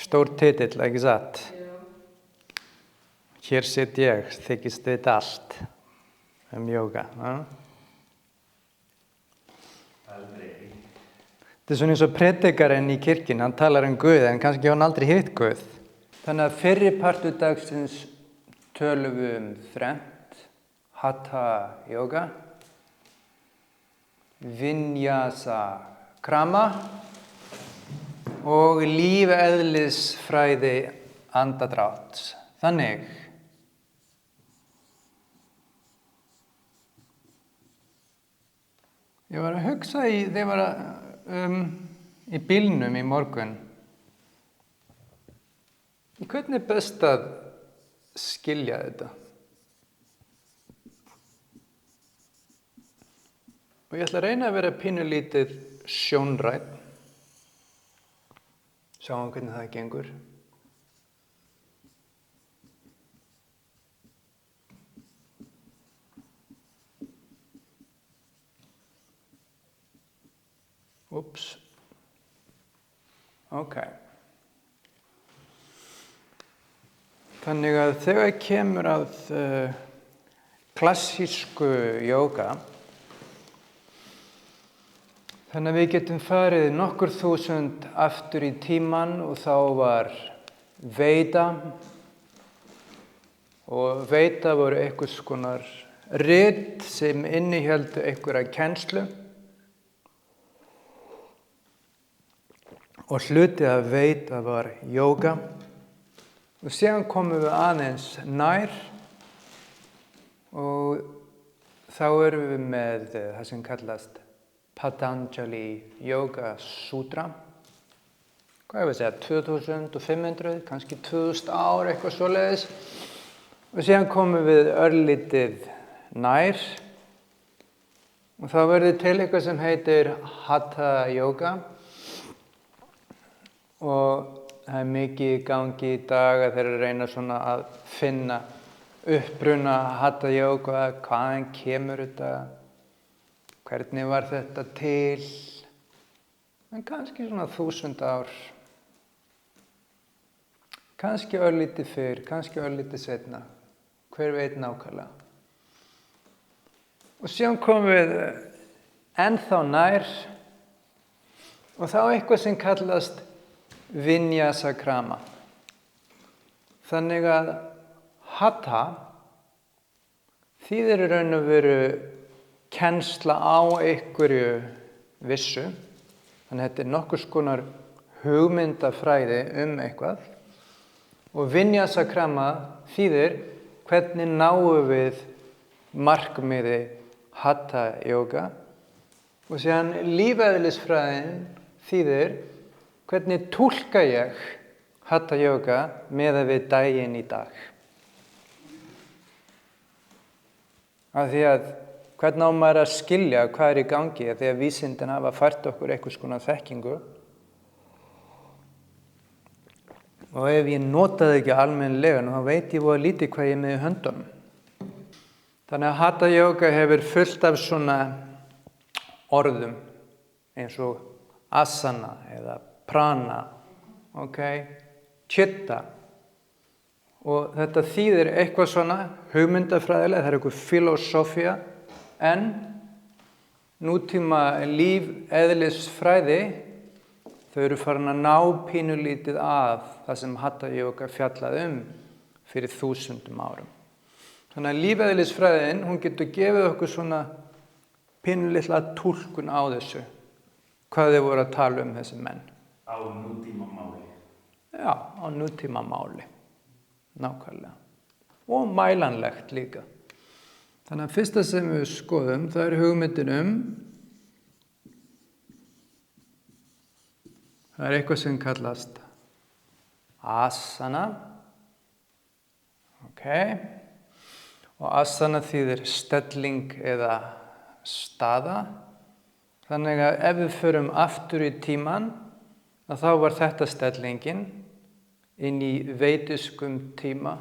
Stór titill, ekki satt? Hér sit ég, þykist vita allt jóga. Aldrei. Þetta svona eins og predikarinn í kirkjunni, hann talar Guð en kannski hann aldrei hitt Guð. Þannig að fyrri partur dagsins tölum við þrennt, Hatha Yoga, Vinyasa Krama og lífeðlisfræði andadrátts. Þannig, ég var að hugsa í bílnum í morgun. Hvernig er best að skilja þetta? Og ég ætla að reyna að vera pínulítið sjónrænn. Sjáum hvernig það gengur. Úps. Ok. Þannig að þegar kemur að klassísku jóga, þannig að við getum farið nokkur þúsund aftur í tímann og þá var Veda. Og Veda voru einhvers konar rit sem innihéldu einhverja kennslu. Og hluti af Veda var jóga. Og síðan komum við aðeins nær og þá erum við með það sem kallast Patanjali Yoga Sutra. Hvað ég að segja, 2500, kannski 2000 ár, eitthvað svoleiðis. Og síðan komum við örlítið nær og þá verður til eitthvað sem heitir Hatha Yoga. Og það er mikið í gangi í dag að þeir reyna svona að finna uppruna Hatha Yoga, hvaðan kemur þetta, hvernig var þetta til, en kannski svona 1000 ár, kannski örlítið fyrr, kannski örlítið seinna, hver veit nákvæmlega. Og síðan komum við ennþá nær og þá eitthvað sem kallast Vinyasa Krama. Þannig að Hatha þýðir í raun og veru kennsla á einhverju vissu. Þannig að þetta er nokkurs konar hugmyndafræði eitthvað. Og Vinyasa Krama þýðir hvernig náum við markmiði Hatha Yoga. Og síðan lífeðlisfræðin þýðir hvernig túlka ég Hatha Yoga miðað við daginn í dag? Af því að hvernig á maður að skilja hvað er í gangi því að vísindin hafa fært okkur einhvers konar þekkingu. Og ef ég nota það ekki almennilega, þá veit ég voða lítið hvað ég er með í höndunum. Þannig að Hatha Yoga hefur fullt af svona orðum eins og asana eða prana, chitta. Og þetta þýðir eitthvað svona hugmyndafræðilega, það er eitthvað filosófía, en nútíma lífeðlisfræði, þau eru farin að ná pínulítið af það sem Hatha Yoga fjallaði fyrir 1000 árum. Þannig að lífeðlisfræðin, hún getur gefið okkur svona pínulitla túlkun á þessu, hvað þau voru að tala þessi menn. Á nútímamáli. Já, á nútímamáli. Nákvæmlega. Og mælanlegt líka. Þannig að fyrsta sem við skoðum, það er hugmyndin það er eitthvað sem kallast asana. Og asana þýðir stelling eða staða. Þannig að ef við förum aftur í tímann, að þá var þetta stellingin inn í veidiskum tíma,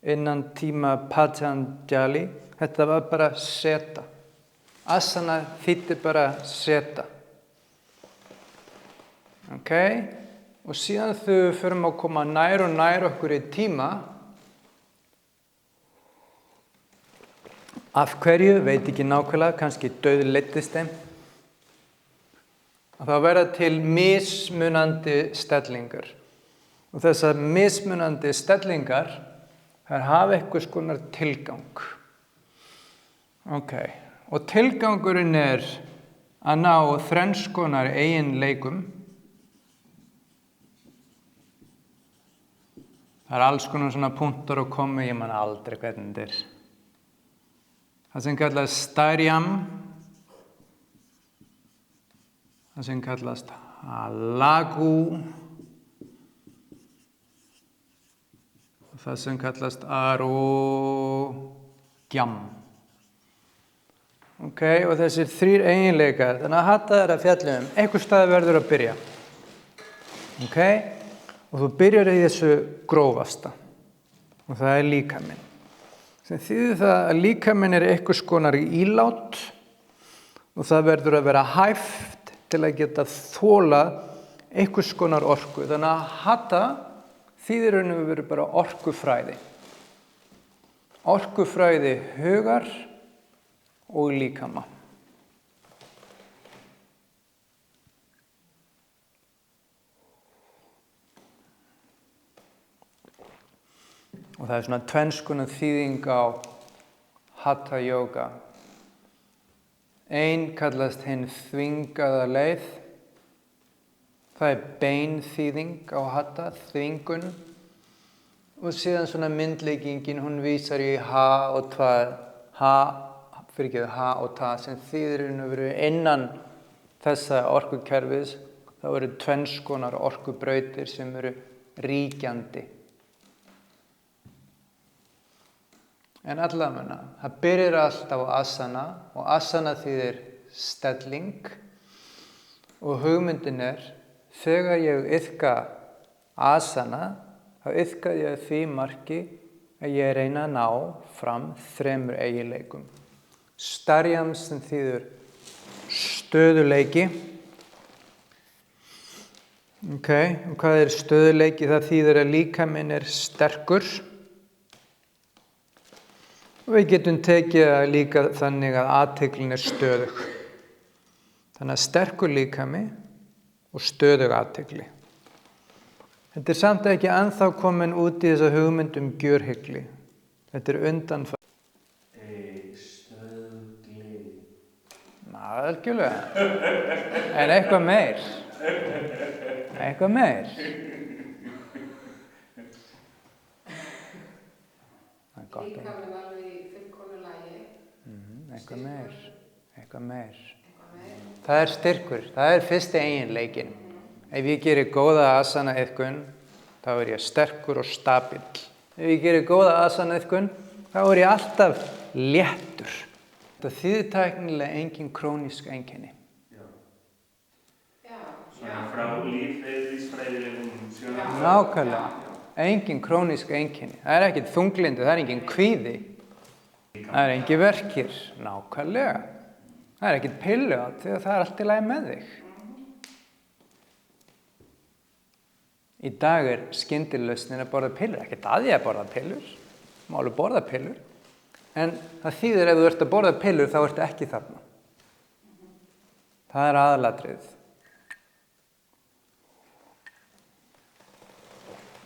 innan tíma Patanjali. Þetta var bara seta. Asana þýddi bara seta. Og síðan þegar við förum að koma nær og nær okkur í tíma, af hverju, veit ekki nákvæmlega, kannski dauðleiddist þeim, að það verða til mismunandi stellingar. Og þessar mismunandi stellingar, þær hafa einhvers konar tilgang. Og tilgangurinn að ná þrenns konar eiginleikum. Það alls konar svona punktar og komi, ég man aldrei hvernig þetta Það sem kallast stariam, það sem kallast halagu, og það sem kallast arogyam. Og þessir 3 eiginleikar, þannig að hatta að fjalla einhver stað verður að byrja. Og þú byrjar í þessu grófasta, og það líkaminn. Sem þýðir það að líkaminn einhvers konar ílát, og það verður að vera hæft til að geta þola einhvers konar orku. Þannig að hatta þýðir við verður bara orkufræði. Orkufræði hugar og líkama. Og það svona tvenns konar þýðing á Hatha Yoga. Ein kallast hinn þvingaða leið. Það bein þýðing á Hatha, þvingun. Og síðan svona myndleggingin, hún vísar í ha og ta, sem þýðir innan þessa orkukerfis. Það eru tvenns konar orkubrautir sem eru ríkjandi. En allavega, það byrjar alltaf á asana og asana þýðir stelling og hugmyndin þegar ég iðka asana, þá iðka ég því marki að ég reyna að ná fram 3 eiginleikum. Stariam sem þýðir stöðuleiki. Og hvað stöðuleiki? Það þýðir að líkaminn sterkur. Og við getum tekið það líka þannig að athyglin stöðug. Þannig að sterkur líkami og stöðug athygli. Þetta samt ekki ennþá komin út í þessa hugmynd gjörhygli. Þetta undanfæri. Stöðugli. Algjörlega. En eitthvað meir. Eitthvað meir. Það gott. Líkaminn alveg í fullkomnu lagi. Eitthvað meir. Það styrkur. Það fyrsti eiginleikinn. Ef ég gerir góða asana iðkun, þá ég sterkur og stabill. Ef ég gerir góða asana iðkun, þá ég alltaf léttur. Það þýðir tæknilega engin krónísk einkenni. Svona frá lífeðlisfræðilegum sjónarmiðum. Nákvæmlega. Engin krónísk einkenni. Það ekkert þunglyndi, það engin kvíði. Það engin verkir. Nákvæmlega. Það ekkert pillu á því að það allt í lagi með þig. Í dag skyndilausnin að borða pillur. Ekkert að ég að borða pillur. Má alveg borða pillur. En það þýðir ef þú ert að borða pillur þá ertu ekki þarna. Það aðalatriðið.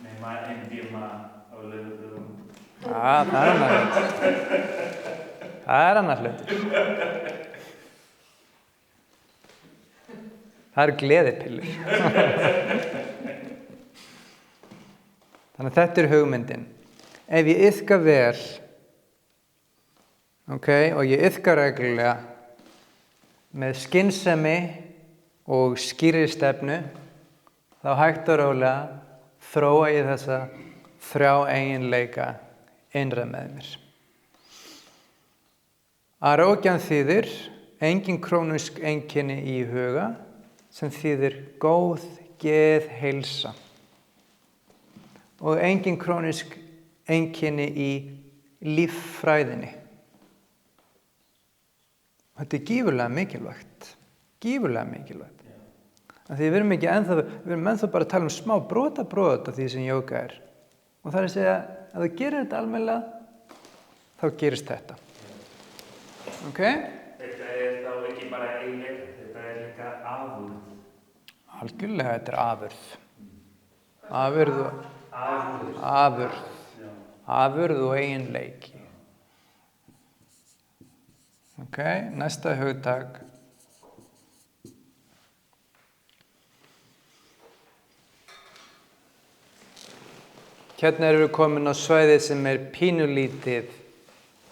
Nema tíma á laugardögum. Það annar hlutur. Það annar hlutur. Það gleðipillur. Þannig að þetta hugmyndin. Ef ég iðka vel, og ég iðka reglulega með skynsemi og skýrri stefnu, þá hægt og rólega þróa ég þessa 3 eiginleika innra með mér. Arógjan þýðir engin krónísk einkenni í huga, sem þýðir góð geðheilsa. Og engin krónísk einkenni í líffræðinni. Þetta gífurlega mikilvægt. Gífurlega mikilvægt. Því við erum ennþá bara að tala smá brota af því sem jóga Og það að segja, ef þú gerir þetta almennilega, þá gerist þetta. Ok? Þetta þá ekki bara eiginleika, þetta líka afurð. Algjörlega, þetta afurð. Afurð og eiginleiki. Ok, næsta hugtak. Hérna erum við komin á svæði sem pínulítið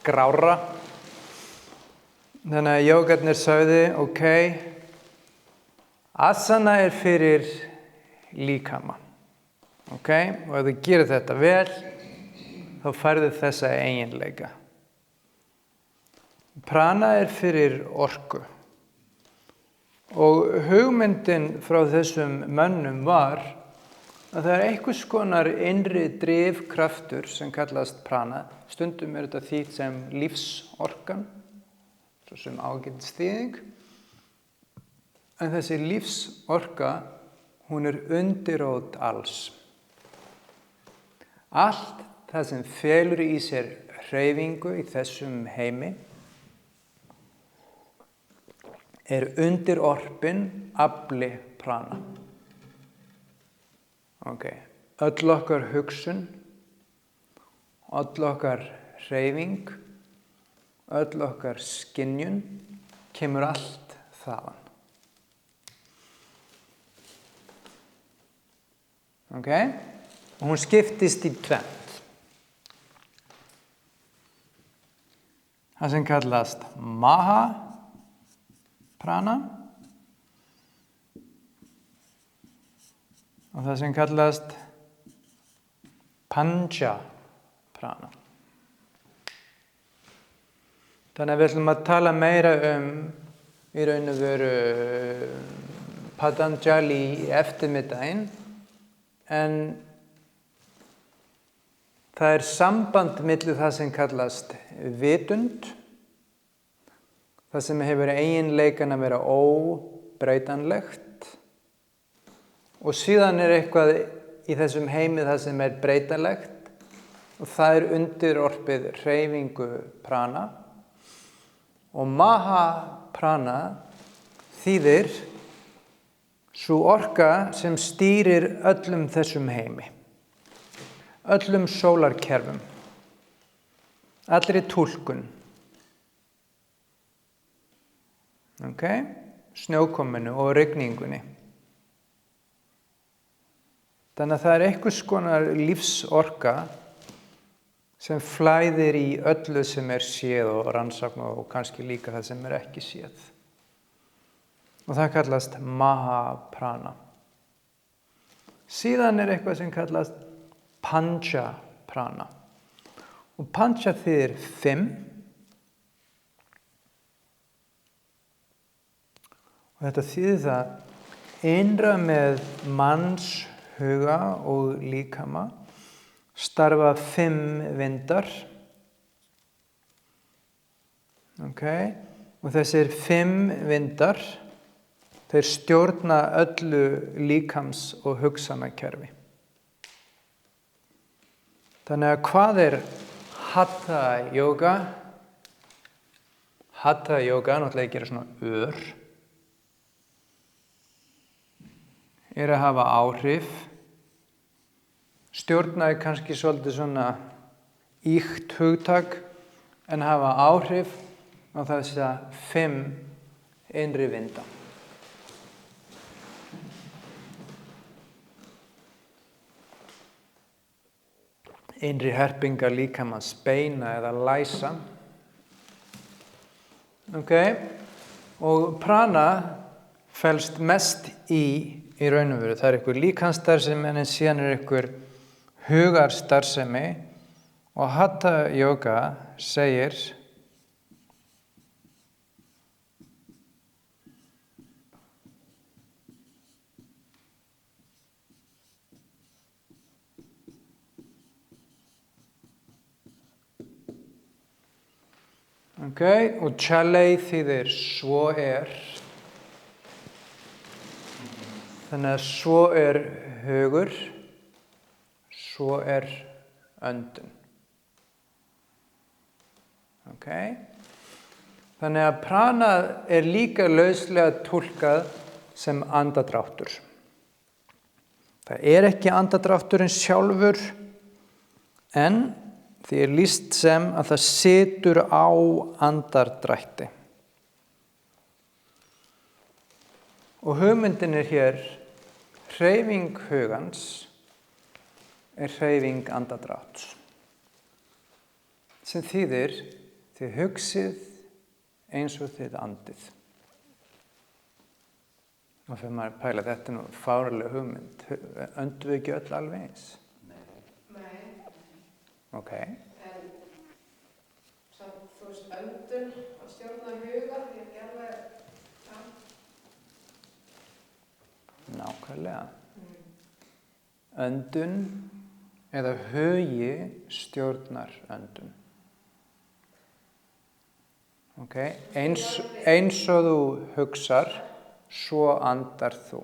grára. Þannig að jógarnir sögðu, ok, asana fyrir líkama. Ok, og ef þú gerir þetta vel, þá færðu þessa eiginleika. Prana fyrir orku. Og hugmyndin frá þessum mönnum var að það einhvers konar innri drifkraftur sem kallast prana. Stundum þetta þýtt sem lífsorkan, svo sem ágætis þýðing. En þessi lífsorka, hún undirrót alls. Allt það sem felur í sér hreyfingu í þessum heimi undirorpin afli prana. Ok, öll okkar hugsun, öll okkar hreyfing, öll okkar skynjun, kemur allt þaðan. Ok, og hún skiptist í tvennt. Það sem kallast maha prana og það sem kallast pancha prana. Þannig að við ætlum að tala meira í raun og veru Patanjali í eftirmiddaginn, en það samband milli það sem kallast vitund, það sem hefur eiginleikan að vera óbreytanlegt, og síðan eitthvað í þessum heimi það sem breytanlegt, og það undirorpið hreyfingu prana. Og maha prana þýðir sú orka sem stýrir öllum þessum heimi, öllum sólarkerfum, allri túlkun. Ok, snjókominu og rigningunni. Þannig að það einhvers konar lífsorka sem flæðir í öllu sem séð og rannsókn og kannski líka það sem ekki séð. Og það kallast mahaprana. Síðan eitthvað sem kallast panchaprana. Og pancha þýðir 5. Og þetta þýðir það innra með manns huga og líkama starfa 5 vindar. Ok, og þessir 5 vindar, þeir stjórna öllu líkams- og hugsanakerfi. Þannig að hvað hatha yoga? Hatha yoga, náttúrulega gera svona að hafa áhrif. Stjórna kannski svolítið svona ýkt hugtak, en hafa áhrif á þessa 5 innri vinda. Innri herpingar líkamans, beina eða læsa. Ok, og prana felst mest í raun og veru. Það einhver líkamsstarfsemi, en síðan einhver hugarstarfsemi, og hatha yoga segir ok, og chalei þýðir svo Þannig að svo hugur, svo öndun. Okay. Þannig að prana líka lauslega túlkað sem andadráttur. Það ekki andadrátturinn sjálfur, en því lýst sem að það situr á andardrætti. Og hugmyndin hér, hreyfing hugans hreyfing andadrátts. Sem þýðir, þið hugsið eins og þið andið. Og fyrir maður pæla, þetta nú fáránleg hugmynd. Öndum við ekki öll alveg eins? Nei. Ok. En samt, þú veist, öndun að stjórna huga, ég ekki alveg það. Nákvæmlega. Öndun eða hugi stjórnar öndun. Ok, eins og þú hugsar, svo andar þú.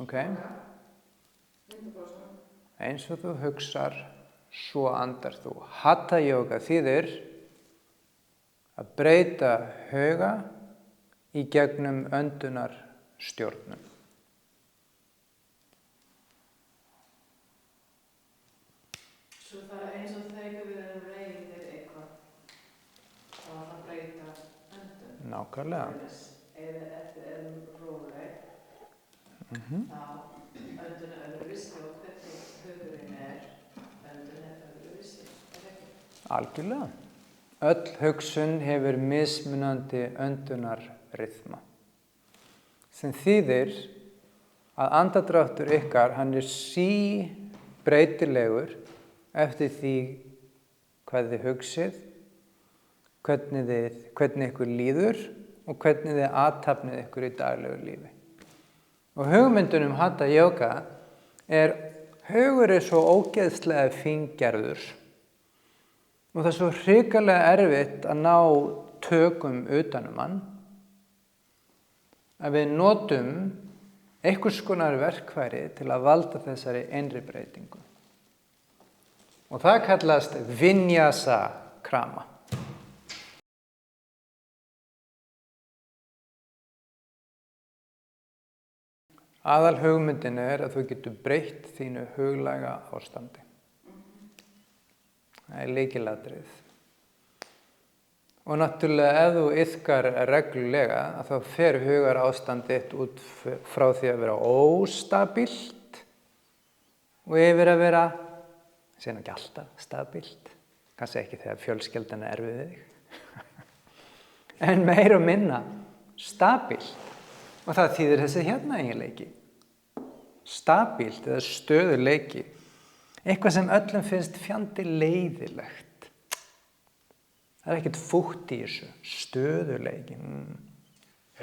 Ok? Eins og þú hugsar, svo andar þú. Hatha yoga þýðir að breyta huga í gegnum öndunar stjórnun. Svo það eins og þegar við erum reiðir eitthvað, þá það breyta öndun. Nákvæmlega. Eða ef við erum róleg, þá öndun öðruvísi og hvernig hugurinn öndun öðruvísi. Ekki? Algjörlega. Öll hugsun hefur mismunandi öndunarryþma. Sem þýðir að andardráttur ykkar, hann síbreytilegur eftir því hvað þið hugsið, hvernig ykkur líður og hvernig þið athafnið ykkur í daglegu lífi. Og hugmyndin Hatha yoga hugur svo ógeðslega fíngerður og það svo hrikalega erfitt að ná tökum utanum hann, að við notum einhvers konar verkfæri til að valda þessari innri breytingu. Og það kallast vinyasa krama. Aðal hugmyndin að þú getur breytt þínu huglæga ástandi. Það lykilatriði. Og náttúrulega ef þú iðkar reglulega, að þá fer hugar ástandið út frá því að vera óstabílt og yfir að vera, segja ekki alltaf, stabílt. Kannski ekki þegar fjölskyldan við þig. En meira og minna stabílt. Og það þýðir þessi hérna eiginleiki. Stabílt eða stöðuleiki. Eitthvað sem öllum finnst fjandi leiðilegt. Það ekkert fútt í þessu. Stöðuleiki.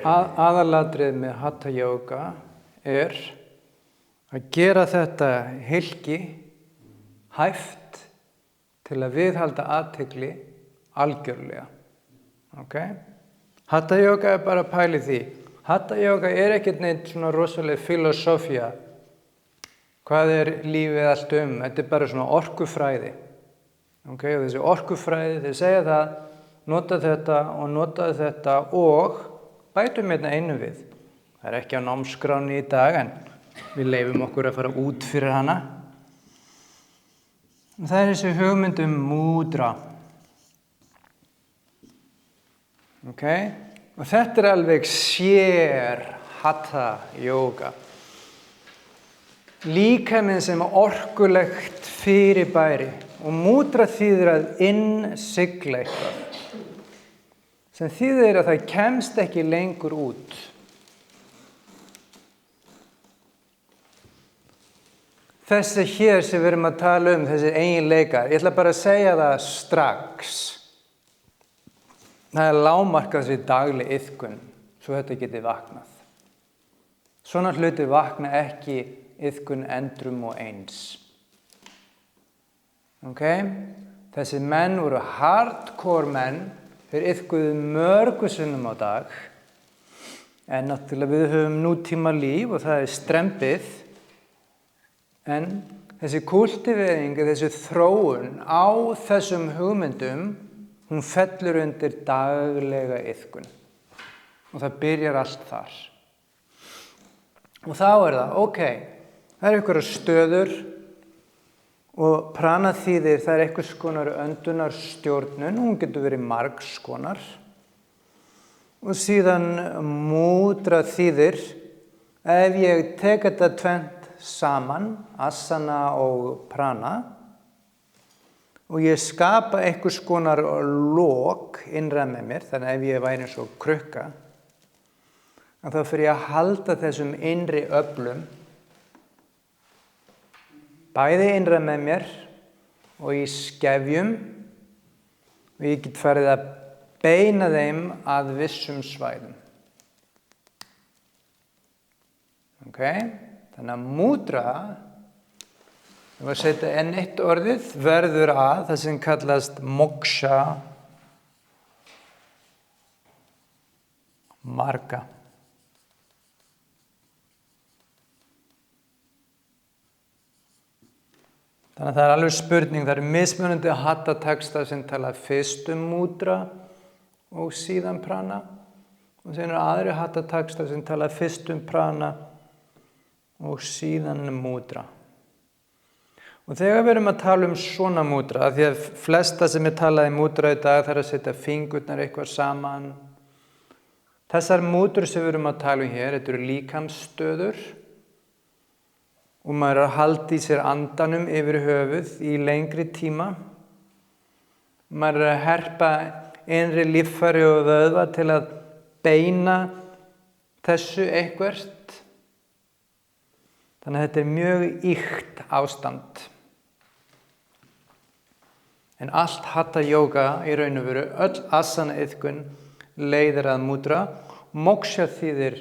Aðalatrið með Hatha yoga að gera þetta hylki hæft til að viðhalda athygli algjörlega. Okay? Hatha yoga bara pæli því. Hatha yoga ekkert neitt svona rosaleg filosófía. Hvað lífið allt Þetta bara svona orkufræði. Okay? Og þessi orkufræði, þeir segja það, nota þetta og notaðu þetta og bætum hérna einu við. Það ekki á námskráni í dag, en við leyfum okkur að fara út fyrir hana. Það þessi hugmynd mudra. Okay? Og þetta alveg sér Hatha yoga. Líkaminn sem orkulegt fyrirbæri og mudra þýðir að innsigla eitthvað. Sem þýðir að það kemst ekki lengur út. Þessi hér sem við erum að tala þessi eiginleikar, ég ætla bara að segja það strax. Það lágmark þessi dagleg iðkun, svo þetta geti vaknað. Svona hluti vakna ekki iðkun endrum og eins. Okay? Þessi menn voru hardcore menn, þeir iðkuðu mörgu sinnum á dag En náttúrulega við höfum nútíma líf og það strembið. En þessi kúltivering, þessi þróun á þessum hugmyndum, hún fellur undir daglega iðkun. Og það byrjar allt þar. Og þá það, það einhverjar stöður og prana þýðir, það einhvers konar öndunarstjórnun, hún getur verið margs konar. Og síðan múdra þýðir, ef ég tek þetta tvennt saman, asana og prana, og ég skapa einhvers konar lok innra með mér, þannig ef ég væri eins og krukka, þá fyrir ég að halda þessum innri öflum, bæði innra með mér og í skefjum, og ég get farið að beina þeim að vissum svæðum. Þannig að múdra, ef að setja enn eitt orðið, verður að það sem kallast moksha marga. Þannig að það alveg spurning, það mismunandi hatha texta sem tala fyrst múdra og síðan prana, og síðan aðri hatha texta sem tala fyrst prana og síðan múdra. Og þegar við erum að tala svona múdra, því að flesta sem talað múdra í dag þarf að setja fingurnar eitthvað saman. Þessar múdrur sem við erum að tala hér, þetta eru líkamsstöður, og maður að halda í sér andanum yfir höfuð í lengri tíma. Maður að herpa innri líffæri og vöðva til að beina þessu eitthvert. Þannig að þetta mjög ýkt ástand. En allt hatha yoga í raun og veru, öll asana iðkun leiðir að múdra. Moksha þýðir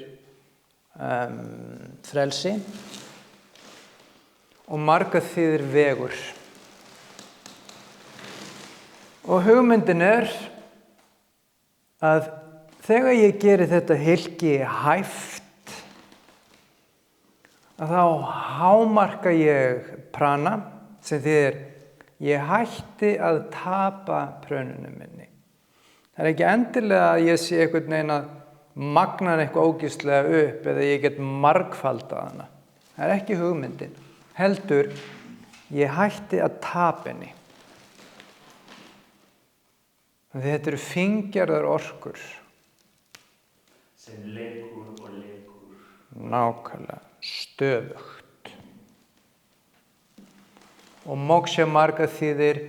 frelsi. Og marga þýðir vegur. Og hugmyndin að þegar ég geri þetta hylki hæft, að þá hámarka ég prana, sem þýðir ég hætti að tapa prönunum minni. Það ekki endilega að ég sé einhvern veginn að magna eitthvað ógeðslega upp eða ég get margfaldað hana. Það ekki hugmyndin. Heldur, ég hætti að tapa henni. Þetta eru fingjarðar orkur. Sem leikur og leikur. Nákvæmlega, stöðugt. Og moksha marga þýðir,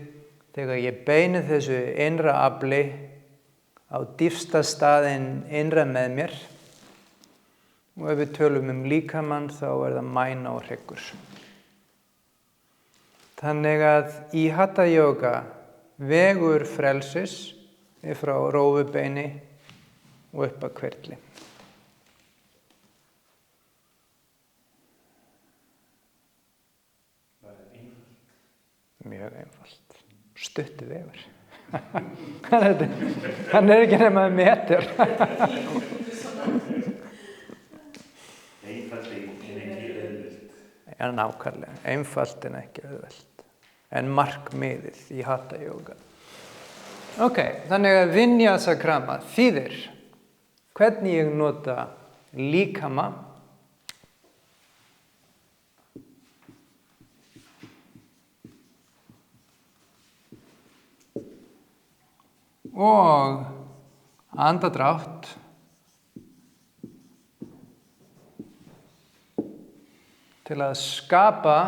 þegar ég beini þessu innra afli á dýpsta staðinn innra með mér, og ef við tölum líkamann þá það mæna og hryggur. Þannig að í hatha yoga vegur frelsis frá rófubeini og upp að hvirfli. Var það einfalt? Mjög einfalt. Stutti vegur. Hann ekki nema meter. Einfalt en ekki auðvelt. Ja, nákvæmlega. Einfalt en ekki auðvelt. En markmiðið í hatha yoga. Þannig að vinyasa krama þýðir hvernig ég nota líkama og andadrátt til að skapa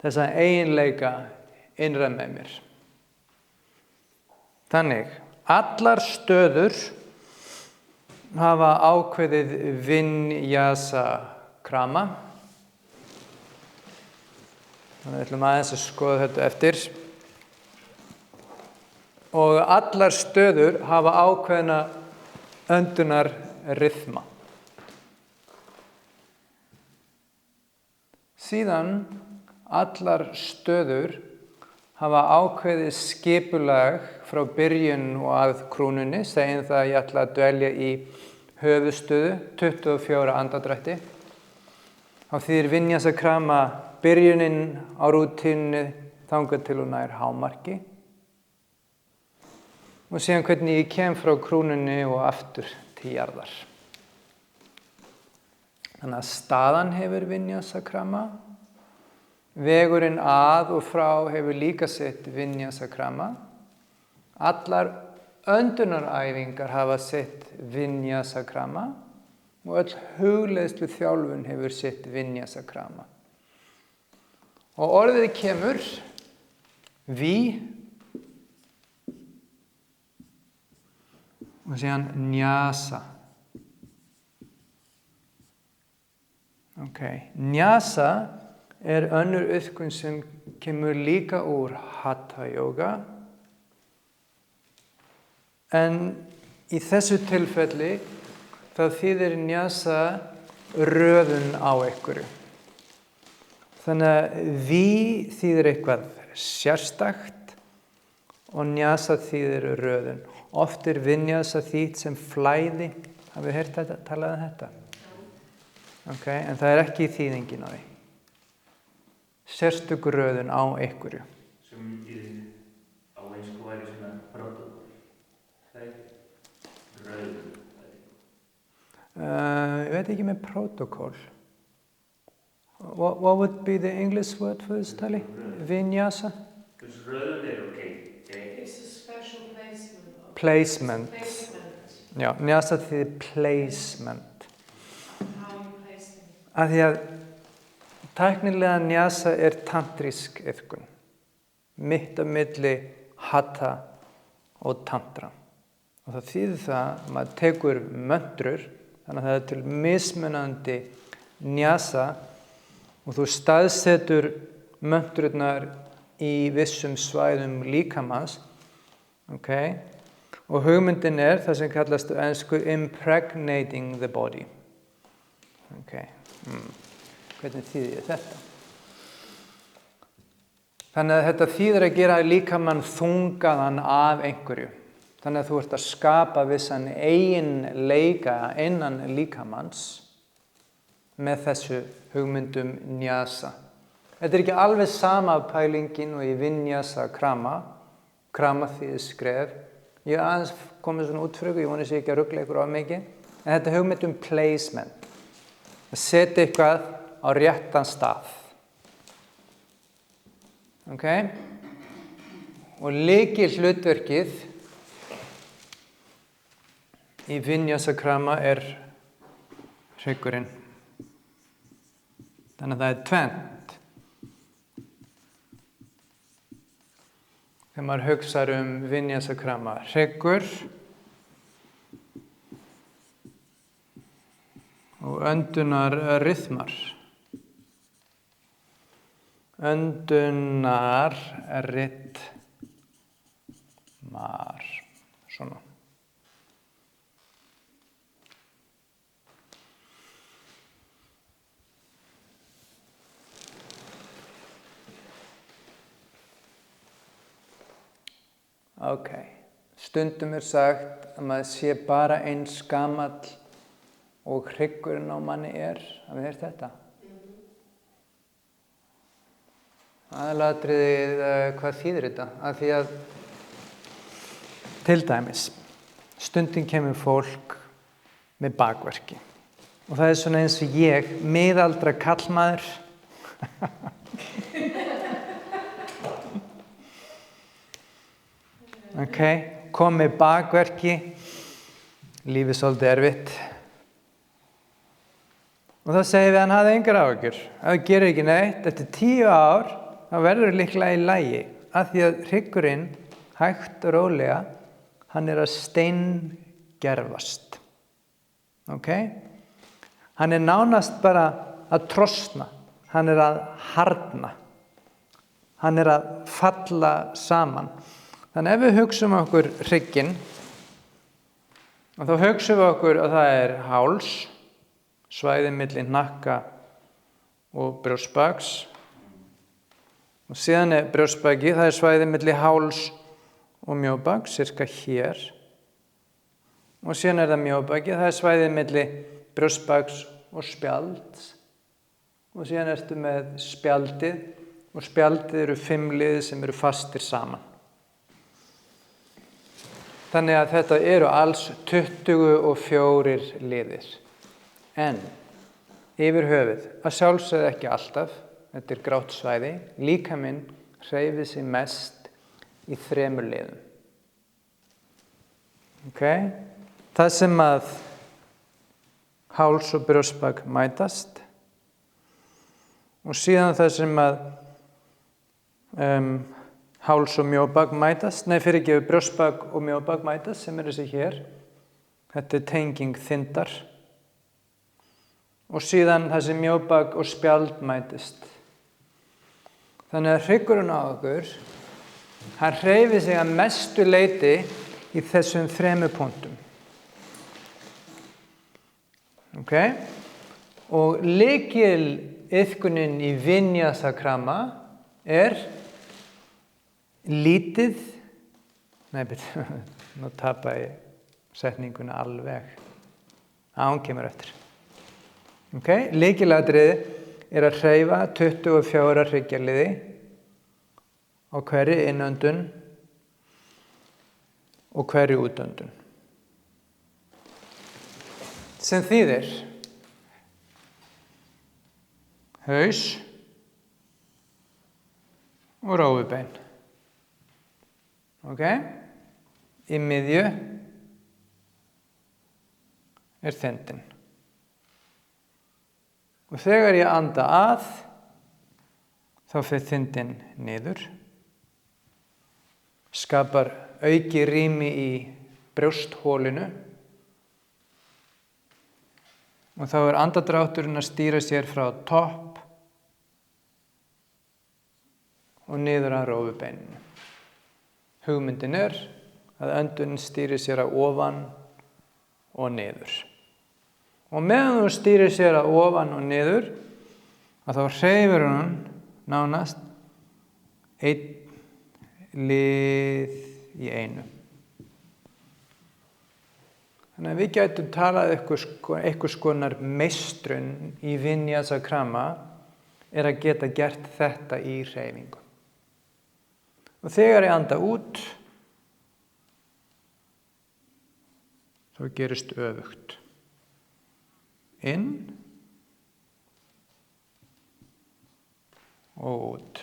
þessa eiginleika innra með mér. Þannig, allar stöður hafa ákveðið vinyasa krama. Þannig við ætlum aðeins að skoða þetta eftir. Og allar stöður hafa ákveðna öndunar ryþma. Síðan allar stöður hafa ákveðið skipulag frá byrjun og að krúnunni, segjum það að ég ætla að dvelja í höfuðstöðu, 24 andardrætti. Þá þýðir vinyasa krama byrjunin á rútínunni þangað til hún nær hámarki. Og síðan hvernig ég kem frá krúnunni og aftur til jarðar. Þannig að staðan hefur vinyasa krama. Vegurinn að og frá hefur líka sitt vinyasa krama. Allar öndunaræfingar hafa sitt vinyasa krama og öll hugleiðslu þjálfun hefur sitt vinyasa krama. Og orðið kemur vi og síðan nyasa. Nyasa önnur iðkun sem kemur líka úr Hatha Yoga. En í þessu tilfelli þá þýðir nyasa röðun á einhverju. Þannig að vi þýðir eitthvað sérstakt og nyasa þýðir röðun. Oft vinyasa þýtt sem flæði. Hafið heyrt þetta, talað um þetta? En það ekki þýðingin á því. Sérstök röðun á einhverju. Sem á einsku væri svona protokol. Það röðun. Ég veit ekki með protokol. What would be the English word for this, Tali? Vinyasa? Röðun okay. It's a special placement. Placement. Placement. Já, nyasa þýðir placement. How you place them. Af því að tæknilega nyasa tantrísk iðkun. Mitt á milli hatha og tantra. Og það þýðir það að maður tekur möntrur, þannig að það til mismunandi nyasa og þú staðsetur möntrurnar í vissum svæðum líkamans. Og hugmyndin það sem kallast á ensku impregnating the body. Hvernig þýðir ég þetta? Þannig að þetta þýðir að gera líkamann þungaðan af einhverju. Þannig að þú ert að skapa vissan eiginleika innan líkamanns með þessu hugmyndum nyasa. Þetta ekki alveg sama pælingin og í vinyasa krama. Krama þýðir skref. Ég aðeins komið svona út fyrir ykkur, ég voni sér ekki að rugla ykkur á mikið. En þetta hugmyndum placement. Að setja eitthvað á réttan stað. Og lykilhlutverkið í vinyasa krama hryggurinn. Þannig að það tvennt. Þegar maður hugsar vinyasa krama, hryggur og öndunarryþmar. Öndunarryþmar. Svona. Stundum sagt að maður sé bara eins gamall og hryggurinn á manni Hafið heyrt þetta? Aðalatriðið, hvað þýðir þetta? Af því að, til dæmis, stundum kemur fólk með bakverki. Og það svona eins og ég, miðaldra karlmaður. Kom með bakverki, lífið svolítið erfitt. Og þá segir við hann hafði engar áhyggjur. Ef það gerir ekki neitt, eftir 10 ár, þá verður líklega í lagi. Af því að hryggurinn, hægt og rólega, hann að steingervast. Hann nánast bara að trosna. Hann að harðna. Hann að falla saman. Þannig ef við hugsum okkur hrygginn, og þá hugsum við okkur að það háls, svæðið milli hnakka og brjóstbaks. Og síðan brjóstbaki, það svæðið milli háls og mjóbaks, cirka hér. Og síðan það mjóbakið, það svæðið milli brjóstbaks og spjalds. Og síðan ertu með spjaldið og spjaldið eru 5 liðir sem eru fastir saman. Þannig að þetta eru alls 24 liðir. En yfir höfuð, að sjálfsögðu ekki alltaf, þetta er grátt svæði, líkaminn hreyfir sig mest í 3 liðum. Okay? Það sem að háls og brjóstbak mætast og síðan það sem að háls og mjóbak mætast, brjóstbak og mjóbak mætast sem þessi hér. Þetta er tenging þindar. Og síðan það sem mjóbak og spjald mætist. Þannig að hryggurinn á okkur, hann hreyfir sig að mestu leyti í þessum 3 punktum. Okay? Og lykiliðkunin í Vinyasa-krama er lítið, nú tapa ég setninguna alveg. Hún kemur eftir. Okay? Lykilatriði er að hreyfa 24 hryggjarliði á hverri innöndun og hverri útöndun. Sem þýðir haus og rófubein. Okay? Í miðju er þindin. Og þegar ég anda að, þá fer þindin niður, skapar auki rými í brjósthólinu og þá er andadrátturinn að stýra sér frá topp og niður að rófubeininu. Hugmyndin er að öndunin stýri sér að ofan og niður. Og meðan þú stýrir sér að ofan og niður, að þá hreyfir hún nánast 1 lið í einu. Þannig að við gætum talað einhvers konar meistrun í Vinyasa-krama er að geta gert þetta í hreyfingu. Og þegar ég anda út, þá gerist öfugt. Inn og út.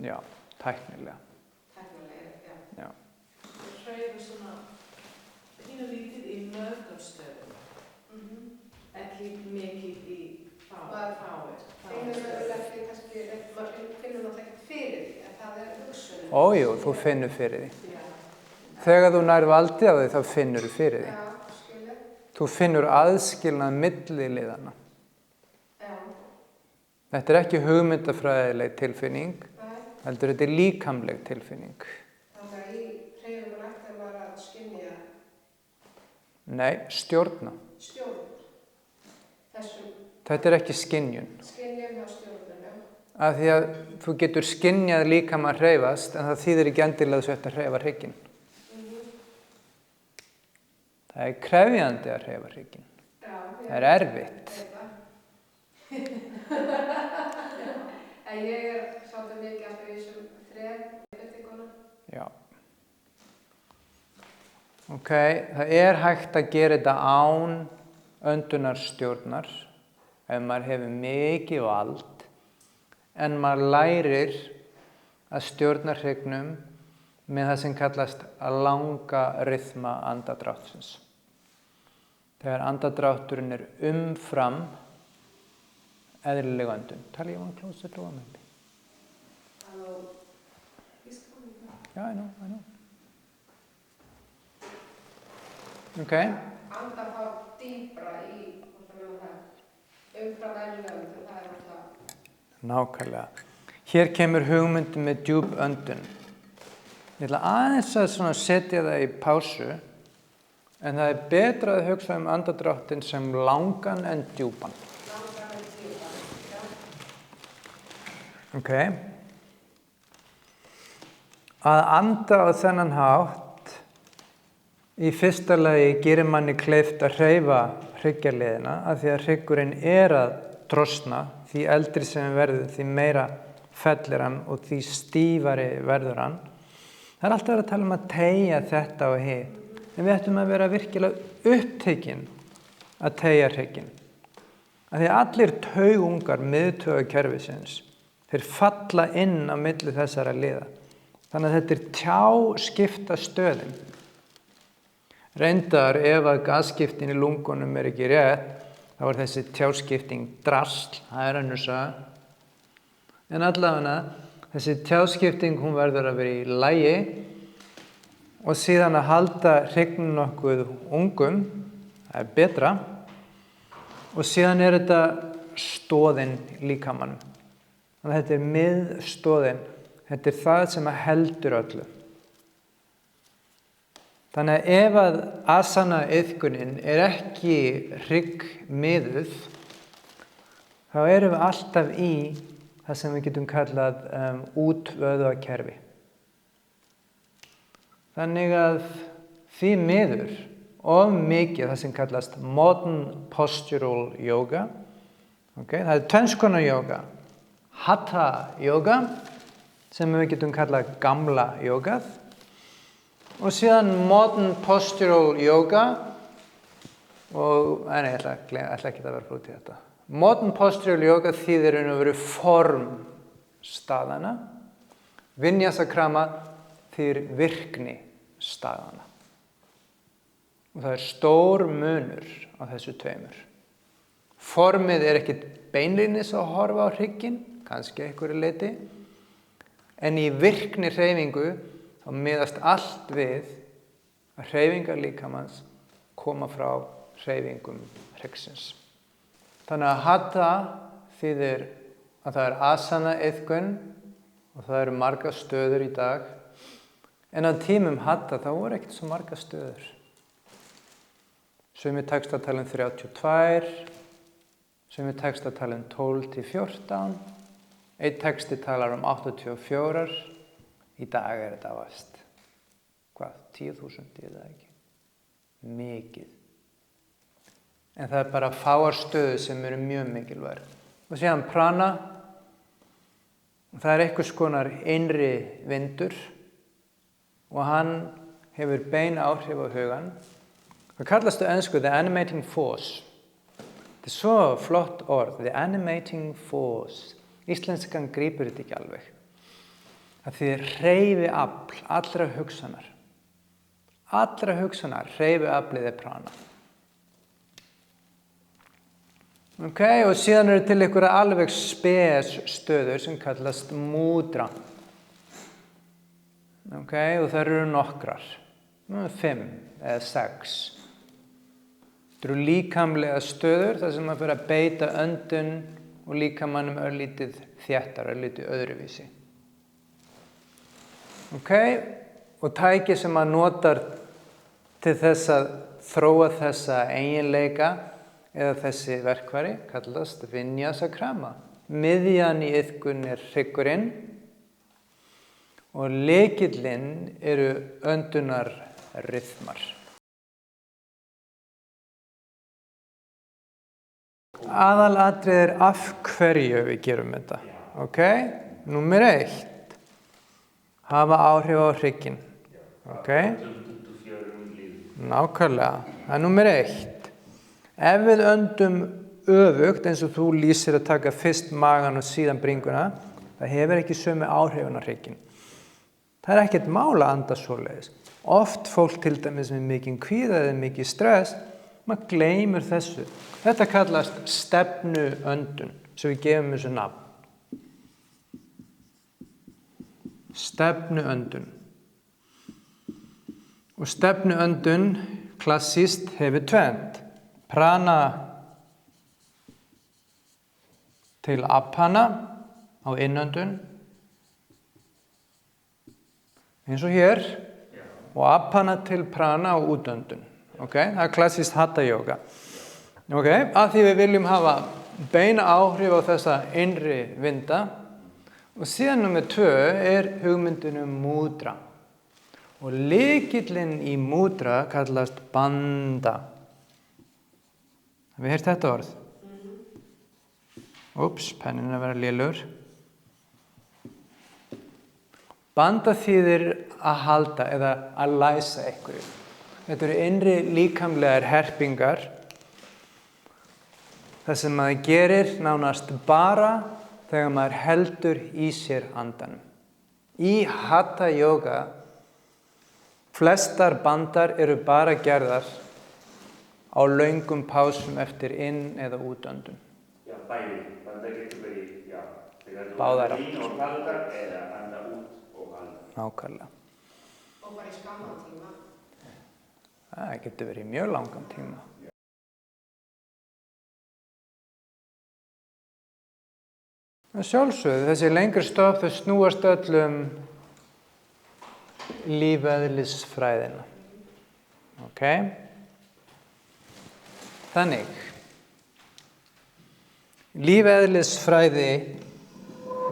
Já, tæknilega. Tæknilega, Já. Við hreyfum svona pínulítið í mögumstöðum. Ekki mikið í fáið. Finnur við ekki kannski, maður finnur náttúrulega ekkert fyrir því, en það er hugsunin. Ójú, þú finnur fyrir því. Þegar þú nær valdi á því, þá finnur þú fyrir því. Já, skilja. Þú finnur aðskilnað milli liðana. Já. Þetta er ekki hugmyndafræðileg tilfinning, heldur þetta er líkamleg tilfinning. Þannig að í hreyfingun ætti maður að skynja Nei, stjórna. stjórn. Þessum Þetta er ekki skynjun. skynjum hjá stjórnum, já. Af því að þú getur skynjað líkama að hreyfast, en það þýðir ekki endilega þú ert að hreyfa hrygginn. Það er krefjandi að hreyfa hrygginn. Já. Það er erfitt. En ég er svolítið mikið alltaf í þessum 3 uppbygguna. Já. Ok, það er hægt að gera þetta án öndunarstjórnar ef maður hefur mikið vald, en maður lærir að stjórna hryggnum með það sem kallast að langa ryþma andadráttsins. Þegar andadrátturinn er umfram eðlileg öndun. Tali, you want to close the door maybe? Hello. He's coming back. Yeah, I know. Ok. Anda þá dýpra í, umfram eðlilega öndun, það er alltaf. Nákvæmlega. Hér kemur hugmyndin með djúp öndun. Ég ætla aðeins að setja það í pásu, en það er betra að hugsa andadráttinn sem langan en djúpan. Langan en djúpan, já. Ok. Að anda á þennan hátt í fyrsta lagi gerir manni kleift að hreyfa hryggjarliðina af því að hryggurinn að trosna, því eldri sem verður, því meira fellir hann og því stífari verður hann. Það alltaf verið að tala að teygja þetta og hitt, en við ættum að vera virkilega upptekinn að teygja hrygginn. Af því að allir taugungar miðtaugakerfisins, þeir falla inn á milli þessara liða. Þannig að þetta tjáskipta stöðin. Reyndar ef að gasskiptin í lungunum ekki rétt, þá þessi tjáskipting drasl, það önnur saga. En allavega þessi tjáskipting hún verður að vera í lagi og síðan að halda hryggnum nokkuð ungum, það betra. Og síðan þetta stoðin líkamannum. Þannig að þetta miðstoðin, þetta það sem heldur öllu. Þannig að ef að asana-iðkunin ekki hryggmiðuð, þá erum við alltaf í það sem við getum kallað útvöðvakerfi. Þannig að því miður of mikið það sem kallast modern postural yoga. Okay? Það tvenns konar yoga. Hatha yoga, sem við getum kallað gamla yogað. Og síðan modern postural yoga. Og, nei, ég ætla ekki að vera frútt í þetta. Modern postural yoga þýðir að vera form staðana. Vinyasa-krama þýðir virkni staðana. Og það stór munur á þessu tveimur. Formið ekkert beinlínis að horfa á hrygginn, kannski einhverju leyti, en í virkni hreyfingu þá miðast allt við að hreyfingar líkamans koma frá hreyfingum hryggsins. Þannig að hatha þýðir að það asana-iðkun og það eru margar stöður í dag, en á tímum hatha þá voru ekkert svo margar stöður. Sumir textatala 32, sumir textatala 12 til 14, einn texti talar 84, í dag þetta vast. Hvað, 10.000 eða ekki? Mikið. En það bara fáar stöður sem eru mjög mikilvægar. Og síðan prana, það einhvers konar innri vindur og hann hefur bein áhrif á hugan. Það kallast á ensku the animating force. Þetta svo flott orð, the animating force. Íslenskan grípur þetta ekki alveg. Það þýðir hreyfiafl allra hugsanar. Allra hugsanar, hreyfiaflið prana. Okay, og síðan eru til einhverja alveg spes stöður sem kallast mudra. Okay, og það eru nokkrar. 5 eða 6. Það eru líkamlega stöður þar sem maður fyrir að beita öndun og líkamannum örlítið þéttar, örlítið öðruvísi. Okay? Og tæki sem maður notar til þess að þróa þessa eiginleika eða þessi verkfæri kallast vinyasa-krama. Miðjan í iðkun hryggurinn og lykillinn eru öndunarryþmar. Aðalatriðið af hverju við gerum þetta. Okay? Númer 1. Hafa áhrif á hrygginn. Okay? Nákvæmlega. Það númer 1. Ef við öndum öfugt, eins og þú lýsir að taka fyrst magan og síðan bringuna, það hefur ekki sömu áhrifin á hrygginn. Það ekkert mál að anda svoleiðis. Oft fólk til dæmis með mikinn kvíða eða mikið stress, maður gleymir þessu. Þetta kallast stefnuöndun, sem við gefum þessu nafn. Stefnuöndun. Og stefnuöndun klassískt hefur tvennt. Prana til apana á innöndun, eins og hér, og apana til prana á útöndun. Okay? Það klassískt hatha yoga. Okay? Að því við viljum hafa beina áhrif á þessa innri vinda Og síðan nummer 2 hugmyndin múdra. Og lykillinn í múdra kallast bandha. Hafið heyrt þetta orð? Úps, pennin að vera lélegur. Bandha þýðir að halda eða að læsa einhverju. Þetta eru innri líkamlegar herpingar. Það sem maður gerir nánast bara þegar maður heldur í sér andanum. Í Hatha Yoga, flestar bandar eru bara gerðar á löngum pásum eftir inn- eða útöndun. Já, bæði. Bandar getur verið, já, þegar þú Báðar andar inn og haldar eða andar út og haldar. Nákvæmlega. Og bara í skamman tíma. Það getur verið í mjög langan tíma. Að sjálfsögðu, þessi lengri stopp þau snúast öll lífeðlisfræðina. Ok? Þannig, lífeðlisfræði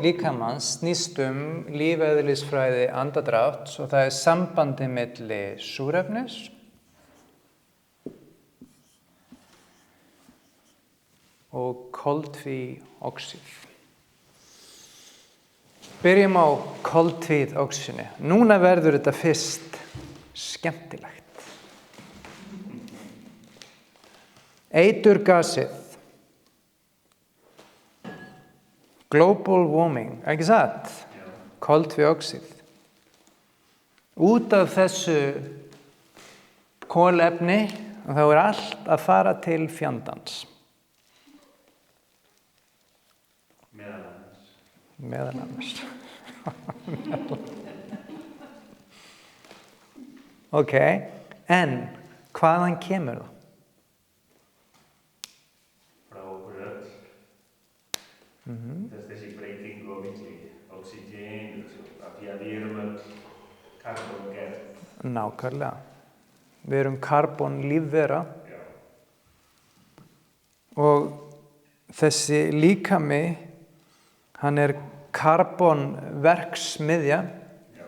líkamans snýst lífeðlisfræði andadrátts og það sambandi milli súrefnis og koltvíoxíð. Byrjum á koltvíoxíðinu. Núna verður þetta fyrst skemmtilegt. Eiturgasið. Global warming, ekki satt? Koltvíoxíð. Út af þessu kolefni þá allt að fara til fjandans. Meðal annars. Ok, en hvaðan kemur það? Frá okkur öll. Þessi breyting á milli oxygen, af því að við erum öll karbongerð. Nákvæmlega. Við erum karbonlífvera. Já. Og þessi líkami, hann karbonverksmiðja. Já.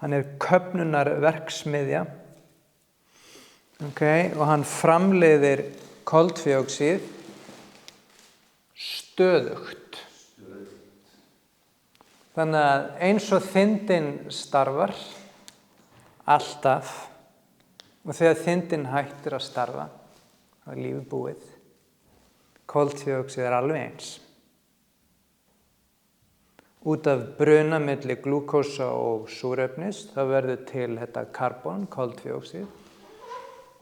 Hann köfnunarverksmiðja. Okay, og hann framleiðir koltvíoxíð stöðugt. Þannig að eins og þindin starfar alltaf og þegar þindin hættir að starfa þá lífið búið. Koltvíoxíð alveg eins. Út af bruna milli glúkósa og súrefnis þá verður til þetta karbon, koltvíoxíð.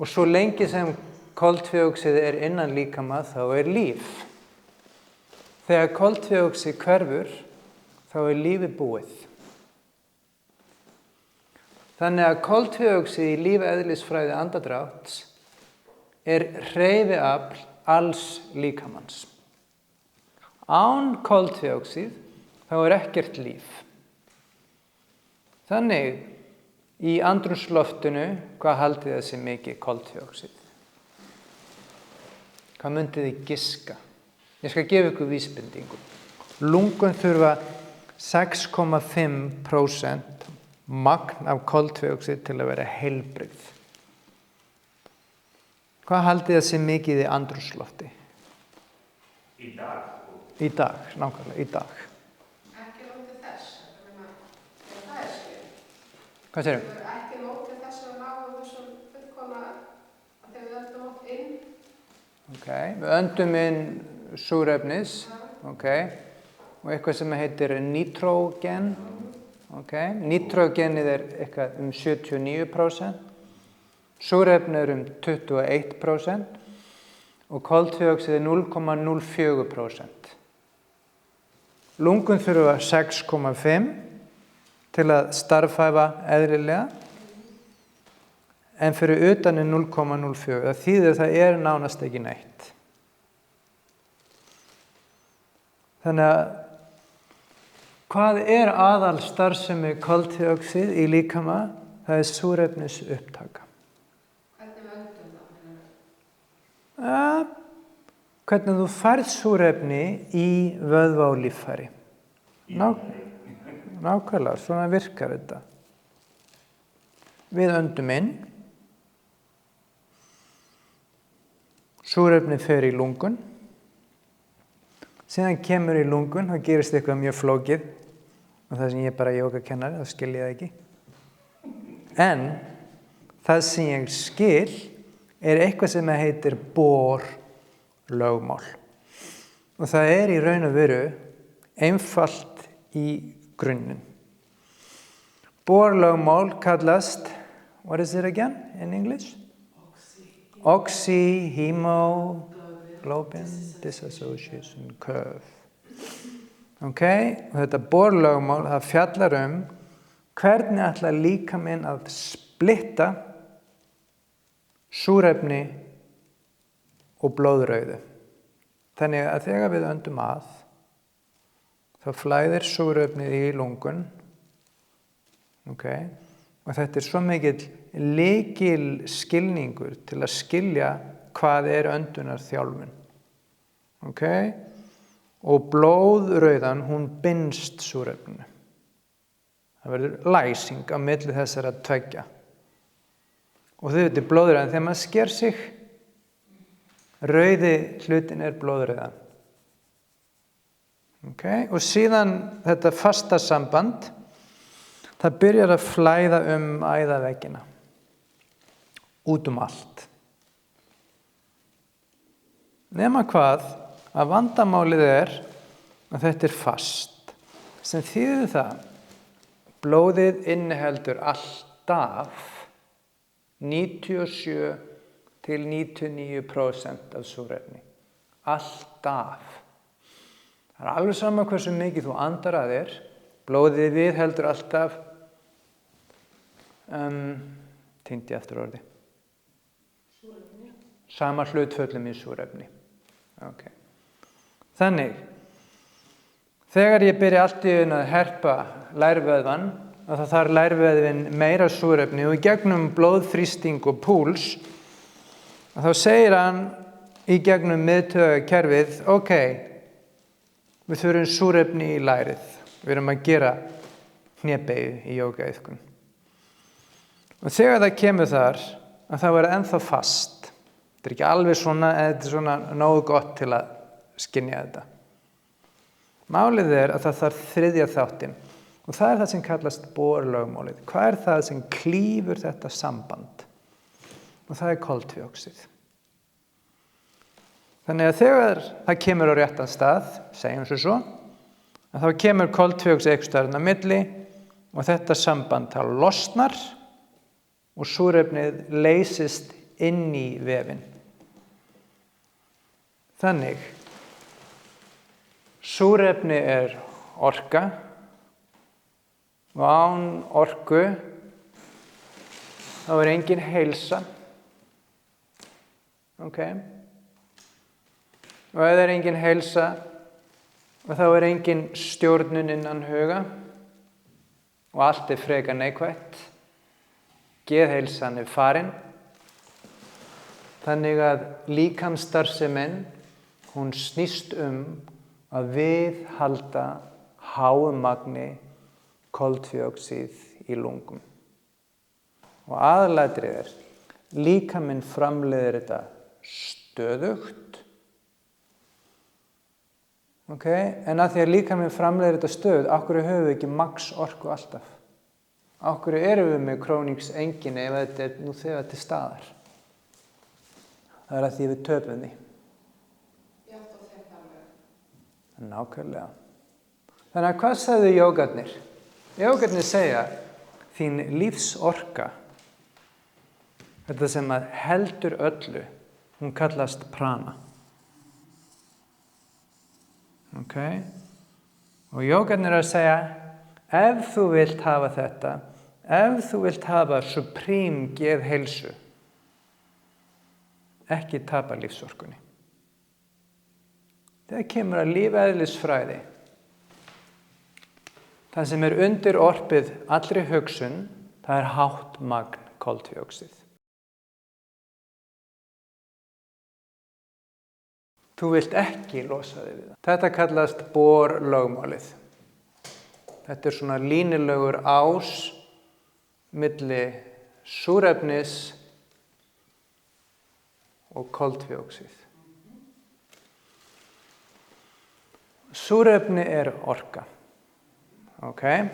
Og svo lengi sem koltvíoxíð innan líkama þá líf. Þegar koltvíoxíð hverfur þá lífið búið. Þannig að koltvíoxíð í lífeðlisfræði andadrátts hreyfiafl alls líkamans. Án koltvíoxíð þá ekkert líf. Þannig, í andrúmsloftinu, hvað haldið það sé mikið koltvíoxíð? Hvað myndið þið giska? Ég skal gefa ykkur vísbendingu. Lungun þurfa 6,5% magn af koltvíoxíð til að vera heilbrigð. Hvað haldið það sé mikið í andrúmslofti? Í dag. Í dag, nákvæmlega, í dag. Ekki nótið þess, það skil. Hvað segirðu? Ekki nótið þess að náum þessu fullkomna að þegar við öllum átt inn. Ok, við öndum inn súrefnis, ok, og eitthvað sem heitir nitrógen, ok, nitrógenið eitthvað 79%, súrefni 21% og koltvíoxíð 0,04%. Lungun þurfa 6,5 til að starfhæfa eðlilega, en fyrir utan 0,04. Það þýðir það nánast ekki neitt. Þannig að hvað aðal starfsemi koltvíoxíð í líkama? Það súrefnis upptaka. Hvernig við öndum það? Hvernig þú færð súrefni í vöðva og líffæri. Í Nákvæmlega, svona virkar þetta. Við öndum inn, súrefni fer í lungun, síðan kemur í lungun, þá gerist eitthvað mjög flókið og það sem ég er bara jógakennari, þá skil ég það ekki. En það sem ég skil er eitthvað sem heitir Bohr-lögmál. Og það er í raun og veru einfalt í grunninn. Bohr-lögmál kallast, what is it again in English? Oxy-hemoglobin dissociation curve. Ok, og þetta Bohr-lögmál, það fjallar hvernig ætlar líkaminn að splitta súrefni og blóðrauðu. Þannig að þegar við öndum að, þá flæðir súrefnið í lungun, okay? Og þetta er svo mikill lykilskilningur til að skilja hvað er öndunarþjálfun. Okay? Og blóðrauðan, hún binst súrefninu. Það verður læsing á milli þessara tveggja. Og þau veitir blóðrauðan, þegar maður sker sig, rauði hlutin er blóðrauðan. Okay? Og síðan þetta fasta samband, það byrjar að flæða æðaveggina, út allt. Nema hvað, að vandamálið er að þetta er fast, sem þýðir það, blóðið inniheldur alltaf 97 til 99% af súrefni. Alltaf. Það er alveg sama hversu mikið þú andar að þér, blóðið viðheldur alltaf, týndi eftir orði. Súrefni. Sama hlutföllum í súrefni. Okay. Þannig, þegar ég byrja allt í einu að herpa lærvöðvan, að það þarf lærvöðvin meira súrefni og í gegnum blóðþrýsting og púls, þá segir hann í gegnum miðtaugakerfið, ok, við þurfum súrefni í lærið. Við erum að gera hnébeygju í jógaiðkun. Og þegar það kemur þar, að það verður ennþá fast. Þetta er ekki alveg svona, en þetta er svona nógu gott til að skynja þetta. Málið er að það þarf þriðja þáttinn. Og það er það sem kallast Bohr-lögmálið. Hvað er það sem klýfur þetta samband? Og það er koltvíoxíð. Þannig að þegar það kemur á réttan stað, segjum svo, að þá kemur koltvíoxíð einhvers staðar á milli og þetta samband þá losnar og súrefnið leysist inn í vefinn. Þannig, súrefni er orka og án orku þá er engin heilsa. Okay. Og ef það er engin heilsa, þá er engin stjórnun innan huga og allt er frekar neikvætt. Geðheilsan er farin. Þannig að líkamsstarfsemin, hún snýst að viðhalda háu magni koltvíoxíð í lungum. Og aðalatriðið líkaminn framleiðir þetta stöðugt. Okay? En að því að líkaminn framleiðir þetta stöðugt, af hverju höfum við ekki max orku alltaf? Af hverju erum við með króningseinkenni ef þetta er nú þegar til staðar? Það er að því við töpum því. Já, og þetta alveg. Nákvæmlega. Þannig að hvað sagðu jógarnir? Jógarnir segja, þín lífsorka, þetta sem að heldur öllu, hún kallast prana. Okay? Og jógarnir er að segja, ef þú vilt hafa þetta, ef þú vilt hafa supreme geðheilsu, ekki tapa lífsorkunni. Þegar kemur að lífeðlisfræði, það sem er undir orpið allri hugsun, það er hátt magn koltvíoxíð. Þú vilt ekki losa þig við það. Þetta kallast Bohr-lögmálið. Þetta er svona línulegur ás milli súrefnis og koltvíoxíð. Súrefni er orka. Okay?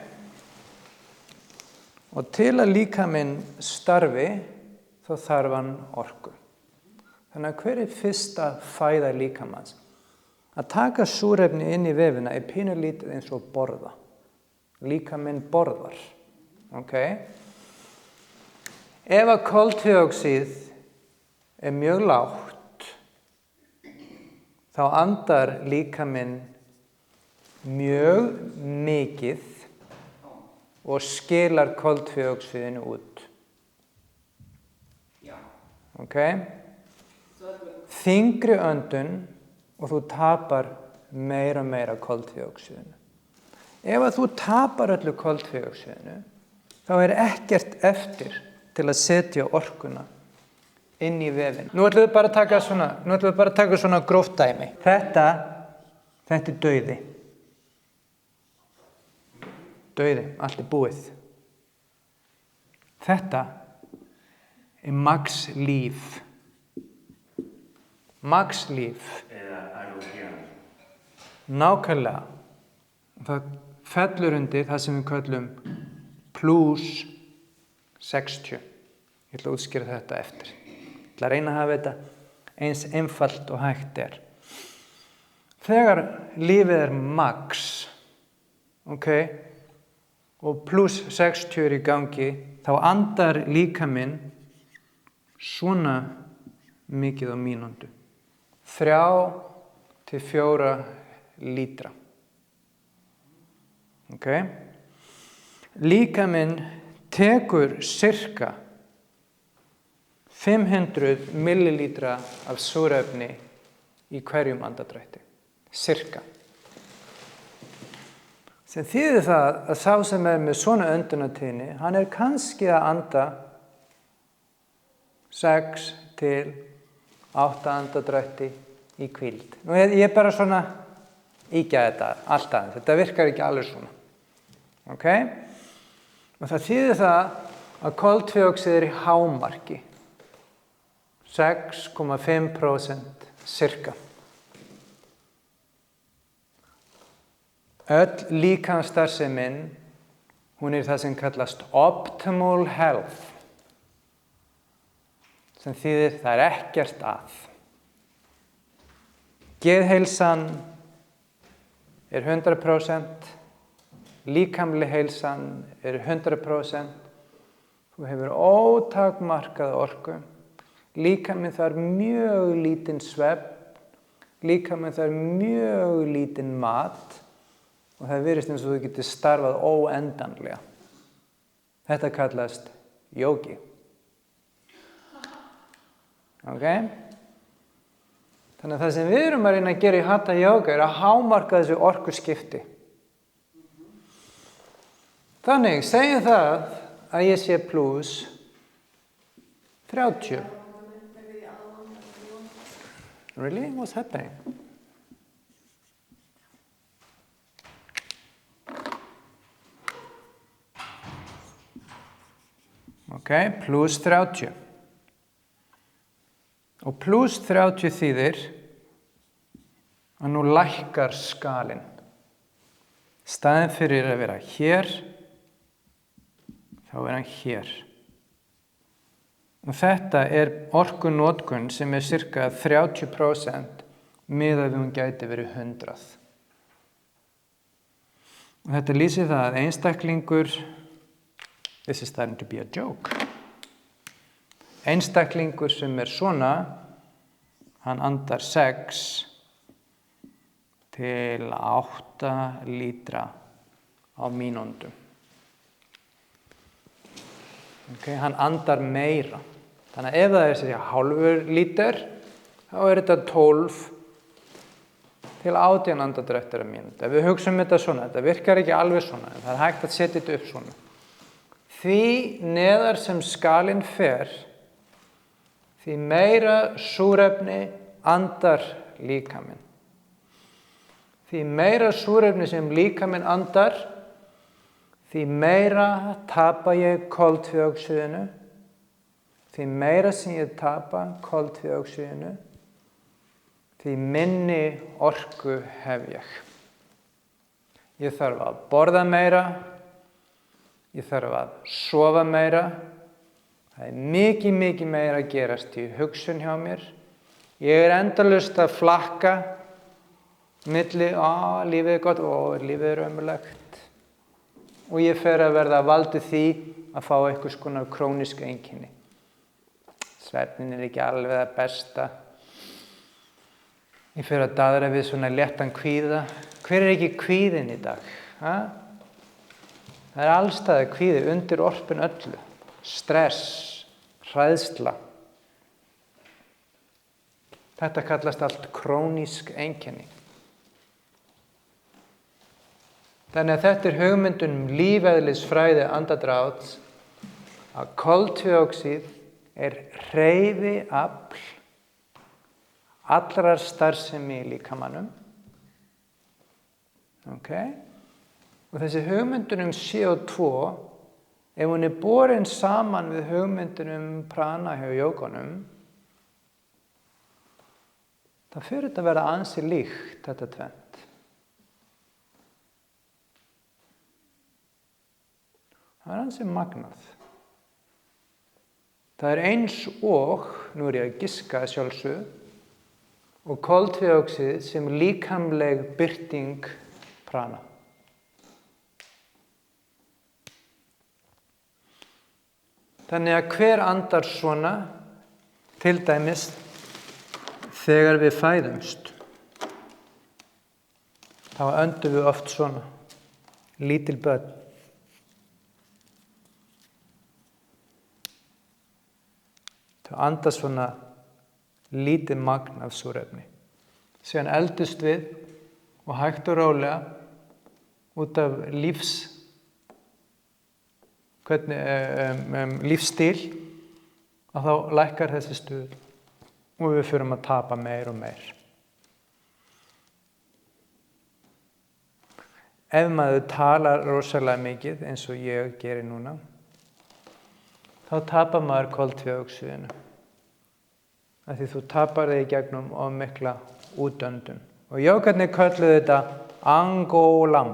Og til að líkaminn starfi þá þarf hann orku. Þannig að hver er fyrsta fæða líkamans? Að taka súrefni inn í vefina er pínulítið eins og borða. Líkaminn borðar. Okay? Ef að koltvíoxíð er mjög lágt, þá andar líkaminn mjög mikið og skilar koltvíoxíðinu út. Okay? Þyngri öndun og þú tapar meira og meira koltvíoxíðinu. Ef að þú tapar öllu koltvíoxíðinu, þá er ekkert eftir til að setja orkuna inn í vefinn. Nú ætlum við bara að taka svona gróft dæmi. Þetta er dauði. Dauði, allt er búið. Þetta er max líf. Max líf. Eða aerogen. Nákvæmlega. Það fellur undir það sem við köllum plus 60. Ég ætla að útskýra þetta eftir. Ég ætla að reyna að hafa þetta eins einfalt og hægt er. Þegar lífið er max, okay, og plus 60 er í gangi, þá andar líkaminn svona mikið á mínútu. 3 til 4 lítra. Okay? Líkaminn tekur sirka 500 millilítra af súrefni í hverjum andardrætti. Sirka. Sem þýðir það að sá sem er með svona öndunartíðni, hann er kannski að anda 6 til 8 andardrætti í hvíld. Nú ég bara svona ígja þetta alltaf. Þetta virkar ekki alveg svona. Okay? Og það þýðir það að koltvíoxíð er í hámarki. 6,5% sirka. Öll líkamsstarfsemin, hún er það sem kallast optimal health. Sem þýðir það er ekkert að. Geðheilsan er 100%, líkamleg heilsan er 100%, þú hefur ótakmarkaða orku, líkaminn þarf mjög lítinn svefn, líkaminn þarf mjög lítinn mat og það virðist eins og þú getur starfað óendanlega. Þetta kallast jógi. Okay? Þannig að það sem við erum að reyna að gera í Hatha Yoga er að hámarka þessi orkuskipti. Þannig, segjum það að ég sé plus 30. Really? What's happening? Okay, plus 30. Og plus 30 þýðir að nú lækkar skalinn. Staðinn fyrir að vera hér, þá er hann hér. Og þetta er orkunotkun sem er cirka 30% miðað við hún gæti verið 100. Og þetta lýsir það að einstaklingur, this is starting to be a joke. Einstaklingur sem er svona, hann andar 6 til 8 lítra á mínútu. Okay, hann andar meira. Þannig að ef það er sér hálfur lítur, þá er þetta 12 til 18 andardrættir á mínútu. Ef við hugsum þetta svona, þetta virkar ekki alveg svona, en það er hægt að setja þetta upp svona. Því neðar sem skalinn fer, því meira súrefni andar líkaminn. Því meira súrefni sem líkaminn andar, því meira tapa ég koltvíoxíðinu, því meira sem ég tapa koltvíoxíðinu, því minni orku hef ég. Ég þarf að borða meira, ég þarf að sofa meira, það er mikið meira að gerast í hugsun hjá mér. Ég er endalaust að flakka milli, lífið er gott, lífið er ömurlegt. Og ég fer að verða valdur því að fá einhvers konar krónísk einkenni. Svefnin er ekki alveg það besta. Ég fer að daðra við svona léttan kvíða. Hver er ekki kvíðinn í dag? Ha? Það er allstaðar kvíði undir orpin öllu. Stress, hræðsla. Þetta kallast allt krónísk einkenni. Þannig að þetta er hugmyndin lífeðlisfræði andadrátt að koltvíoxíð er hreyfiafl allrar starfsemi í líkamanum. Okay? Og þessi hugmyndin CO2, ef hún er borin saman við hugmyndin prana hjá jógunum, það fyrir þetta að vera ansi líkt, þetta tvennt. Það er ansi magnað. Það er eins og, nú er ég að giska sjálfsög, og koltvíoxíð sem líkamleg birting prana. Þannig að hver andar svona, til dæmis, þegar við fæðumst, þá öndum við oft svona, lítil börn. Þau anda svona lítið magn af súrefni. Síðan eldust við og hægt og rólega út af lífsstíl að þá lækkar þessi stuðull og við förum að tapa meir og meir. Ef maður talar rosalega mikið eins og ég geri núna, þá tapar maður koltvíoxíðinu. Af því þú tapar þig í gegnum of mikla útöndun. Og jógarnir kölluðu þetta angolam.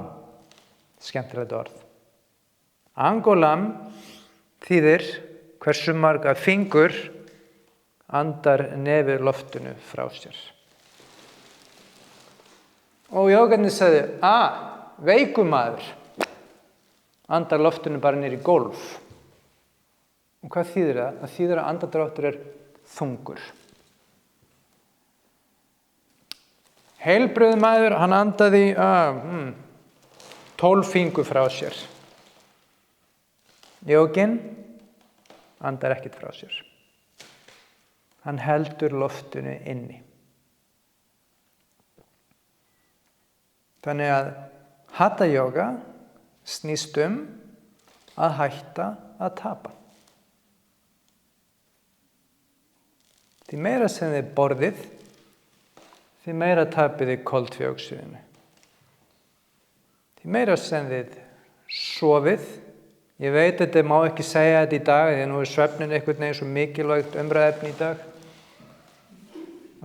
Skemmtilegt orð. Angolam þýðir hversu marga fingur andar nefið loftinu frá sér. Og jógarnir sagði, veikur maður andar loftinu bara niður í gólf. Og hvað þýðir það? Það þýðir að andardráttur er þungur. Heilbrigður maður, hann andaði 12 fingur frá sér. Jóginn andar ekkert frá sér. Hann heldur loftinu inni. Þannig að hatha jóga snýst að hætta að tapa. Því meira sem þið borðið, því meira tapið þið koltvíoxíðinu. Því meira sem þið sofið, ég veit að þetta má ekki segja þetta í dag, því nú er svefnin einhvern veginn svo mikilvægt umræðefni í dag.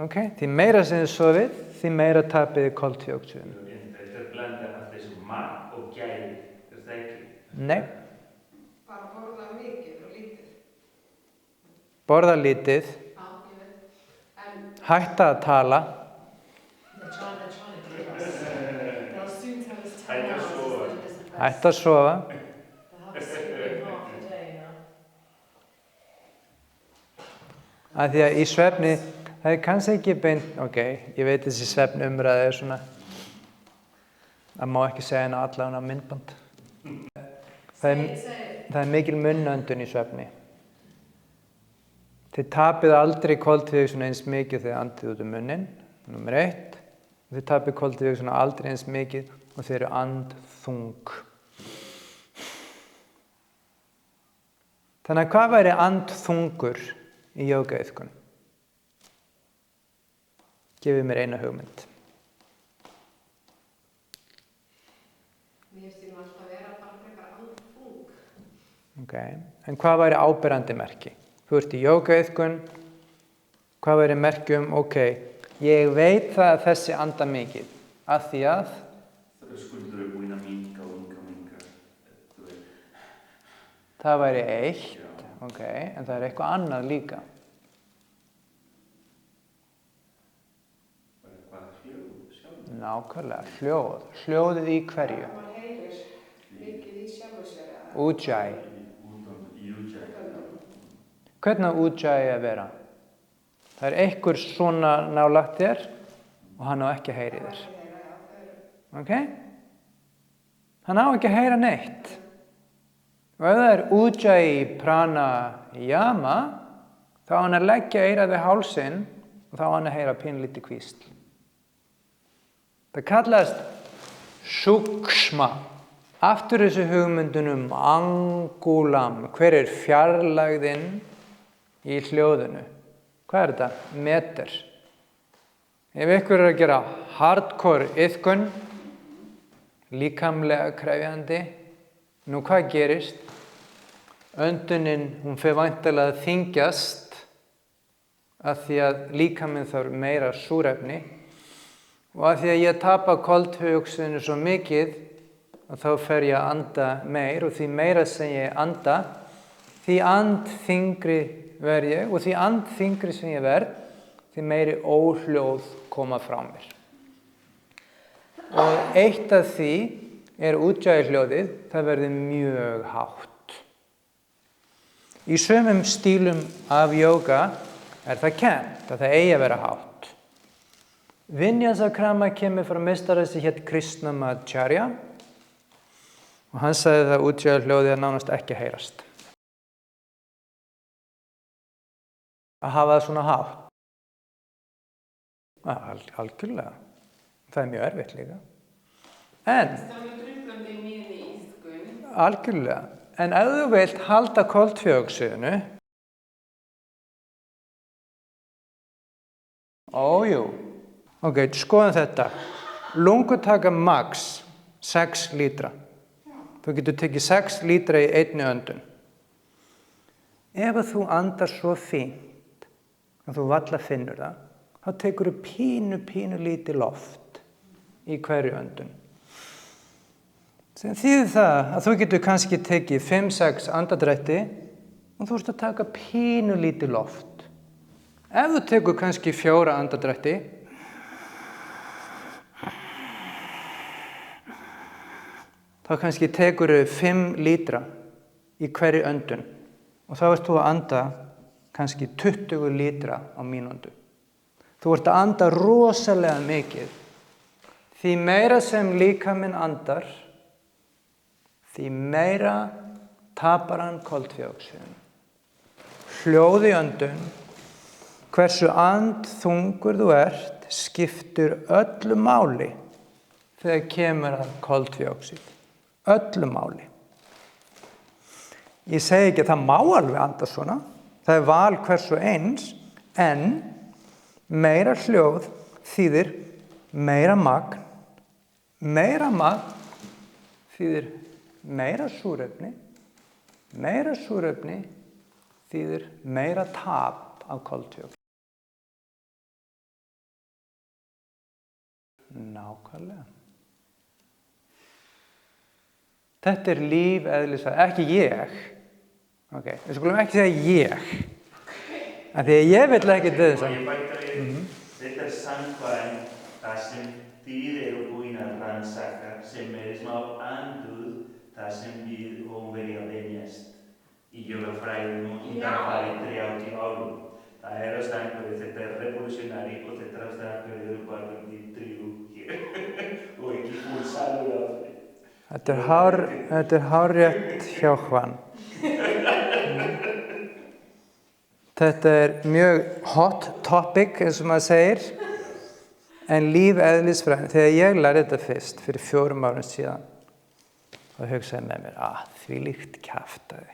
Okay? Því meira sem þið sofið, því meira tapið þið koltvíoxíðinu. Þetta er blanda af þessu magn og gæði, er það ekki? Nei. Bara borða mikið og lítið. Borða lítið. Hætta að tala. Hætta að sofa. Af því að í svefni, það er kannski ekki beint, ég veit þessi svefnumræða er svona, það má ekki segja henni allan á myndband. Það er mikil munnöndun í svefni. Þið tapið aldrei koltvíoxíðinu eins mikið þegar andið út munnin, númer 1. Þið tapið koltvíoxíðinu aldrei eins mikið og þið eru andþung. Þannig að hvað væri andþungur í jógaiðkun? Gefið mér eina hugmynd. Mér finnst ég alltaf vera bara frekar Okay. En hvað væri áberandi merki? Þú ert í jógaiðkun, hvað væri merki ok, ég veit það að þessi anda mikið, af því að Skuldur er búin að minnka. það væri eitt, okay, en það er eitthvað annað líka. Nákvæmlega, hljóðið í hverju? Man heyrir mikið í sjálfu sér. Ujjayi. Hvernig á ujjayi að vera? Það er einhver svona nálægt þér og hann á ekki að heyra í þér. Ok? Hann á ekki að heyra neitt. Og ef það er ujjayi pranayama, þá á hann að leggja eyrað við hálsinn og þá á hann að heyra pínlítið hvísl. Það kallast sukshma. Aftur þessu hugmyndunum angulam. Hver er fjarlægðin í hljóðinu? Hvað er þetta? Meter. Ef ykkur er að gera hardcore iðkun, líkamlega krefjandi, nú hvað gerist? Öndunin, hún fer væntanlega að þyngjast af því að líkaminn þarf meira súrefni. Og af því að ég tapa koltvíoxíðinu svo mikið, og þá fer ég að anda meir og því meira sem ég anda, því andþyngri verð ég og því andþyngri sem ég verð, því meiri óhljóð koma frá mér. Og eitt af því er ujjayi hljóðið, það verður mjög hátt. Í sumum stílum af jóga er það kennt að það eigi að vera hátt. Vinyasa-krama kemur frá meistara sem hét Krishnamacharya og hann sagði það ujjayi hljóðið að nánast ekki heyrast. Að hafa það svona hátt. Algjörlega. Það er mjög erfitt líka. En algjörlega. En ef þú vilt halda koltvíoxíðinu, ójú. Ok, skoðum þetta. Lungur taka max 6 lítra. Þú getur tekið 6 lítra í einni öndun. Ef þú andar svo fínt að þú varla finnur það, þá tekur þú pínu lítið loft í hverju öndun. Sem þýðir það að þú getur kannski tekið 5-6 andardrætti og þú ert að taka pínu lítið loft. Ef þú tekur kannski 4 andardrætti, þá kannski tekur 5 lítra í hverju öndun og þá ert þú að anda kannski 20 lítra á mínútu. Þú ert að anda rosalega mikið. Því meira sem líkaminn andar, því meira tapar hann koltvíoxíðinu. Hljóð í öndun, hversu andþungur þú ert, skiptir öllu máli þegar kemur að koltvíoxíð. Öllu máli. Ég segi ekki að það má alveg anda svona, það er val hversu eins, en meira hljóð þýðir meira magn þýðir meira súrefni þýðir meira tap af koltvíoxíð. Nákvæmlega. Þetta er líf eðlisfræði, ekki ég. Ok, við skulum ekki segja ég. Af því að ég vil ekki þess að. Þetta er samkvæmt það sem þið eru búin að rannsaka sem er smá anduð það sem við höfum verið að venjast í jógafræðinu undanfarið 30 árum. Það er ástæðan þetta er revolutionary og þetta er ástæðan fyrir bara við 3 hér og ekki full salur af því. Þetta er hárrétt hjá Juan. Þetta er mjög hot topic, eins og maður segir, en líf eðlisfræði. Þegar ég lærði þetta fyrst, fyrir 4 árum síðan, þá hugsaði með mér, þvílíkt kjaftaði.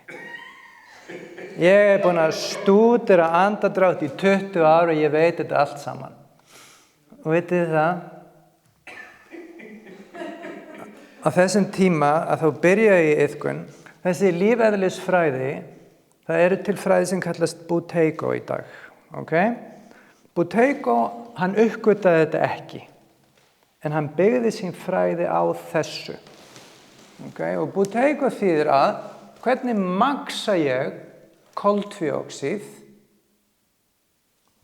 Ég er búinn að stúdera andardrátt í 20 ár og ég veit þetta allt saman. Og vitið þið það? Á þessum tíma að þá byrja ég í iðkun, Þessi lífeðlisfræði, það eru til fræði sem kallast Buteyko í dag. Okay? Buteyko, hann uppgötaði þetta ekki, en hann byggði sín fræði á þessu. Okay? Og Buteyko þýðir að hvernig maksa ég koltvíoxíð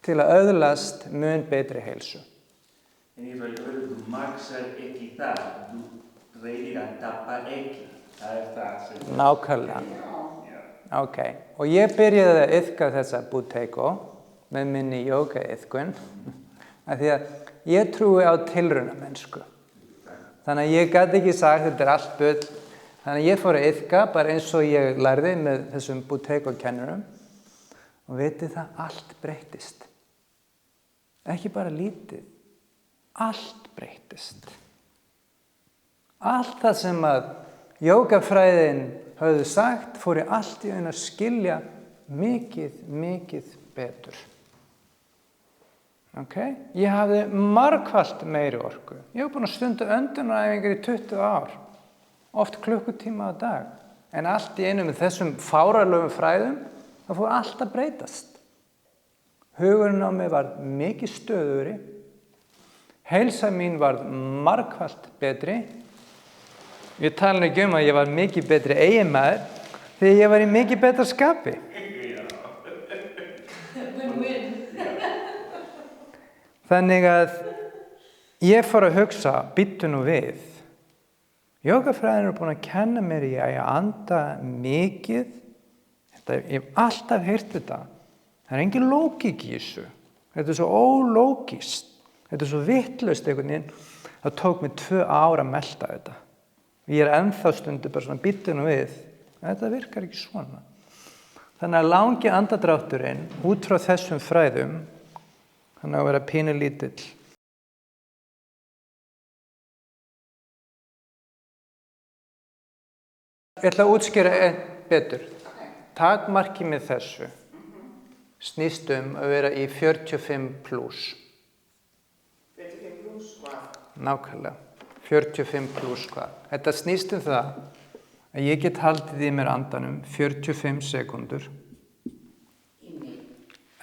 til að öðlast mun betri heilsu. En í raun og veru, þú maksar ekki það, þú reynir að tappa ekki. Það það sem... Nákvæmlega. Ok, og ég byrjaði að iðka þessa Buteyko með minni jóga-iðkun, af því að ég trúi á tilraunamennsku. Þannig að ég gat ekki sagt þetta allt bull. Þannig að ég fór að iðka bara eins og ég lærði með þessum Buteyko-kennurum og vitið það, allt breyttist. Ekki bara lítið, allt breyttist. Allt það sem að jógafræðin höfðu sagt, fór ég allt í einu að skilja mikið betur. Okay? Ég hafði margfalt meiri orku. Ég var búin að stunda öndunaræfingar í 20 ár, oft klukkutíma á dag. En allt í einu með þessum fáránlegum fræðum, það fór allt að breytast. Hugurinn á mig var mikið stöðugri, heilsa mín var margfalt betri. Ég tala ekki að ég var mikið betri eiginmaður því ég var í mikið betra skapi. Þannig að ég fór að hugsa, bíddu nú við. Jógafræðin er búin að kenna mér í að anda mikið. Ég hef alltaf heyrt þetta. Það er engin lógík í þessu. Þetta er svo ólógískt. Þetta er svo vitlaust einhvern veginn. Það tók mig 2 ár að melta þetta. Ég er ennþá stundu bara svona bíddu nú við. Þetta virkar ekki svona. Þannig að langi andardrátturinn út frá þessum fræðum, hann á að vera pínulítill. Ég ætla að útskýra betur. Takmarkið með þessu snýst að vera í 45 plus. 45 plus hvað? Nákvæmlega. 45 plus hvað. Þetta snýst það að ég get haldið í mér andanum 45 sekúndur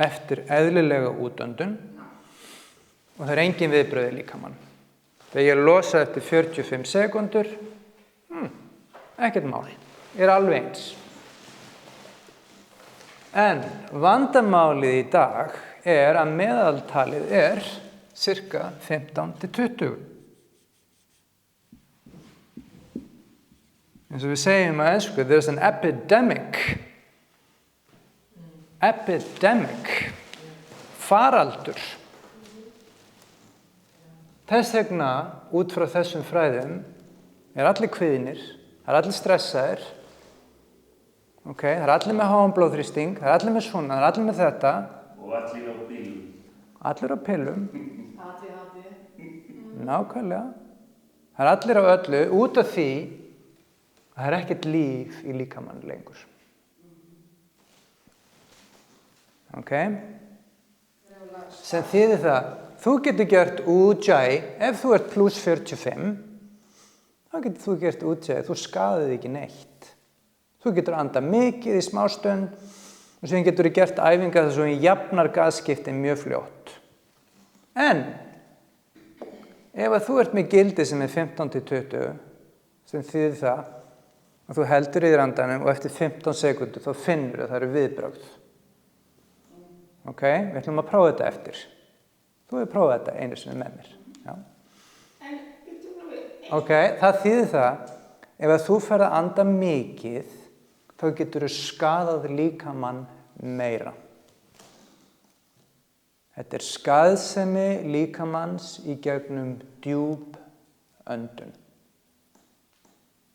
eftir eðlilega útöndun og það er engin viðbrögð í líkamann. Þegar ég losa eftir 45 sekúndur, ekkert mál. Ég er alveg eins. En vandamálið í dag er að meðaltalið er cirka 15 til 20. Eins og við segjum á ensku, there's an epidemic. Epidemic. Faraldur. Þess vegna, út frá þessum fræðum, er allir kvíðnir, það er allir stressaðir, okay? Það er allir með háan blóðþrýsting, það er allir með svona, það er allir með þetta. Og allir á pillum. Allir á pillum. ADHD. Nákvæmlega. Það er allir á öllu, út af því það er ekkert líf í líkamann lengur. Ok? Sem þýðir það, þú getur gert ujjayi, ef þú ert plus 45, þá getur þú gert ujjayi, þú skaðið ekki neitt. Þú getur andað mikið í smástund og sem getur gert æfingar þar svo jafnar gasskiptin mjög fljótt. En ef að þú ert með gildi sem er 15 til 20, sem þýðir það að þú heldur í þér andanum og eftir 15 sekúndur þá finnur að það eru viðbrögð. Ok, við ætlum að prófa þetta eftir. Þú hefur prófað þetta einu sinni með mér. Já. Ok, það þýðir það, ef að þú ferð að anda mikið, þá getur þú skaðað líkamann meira. Þetta er skaðsemi líkamanns í gegnum djúp öndun.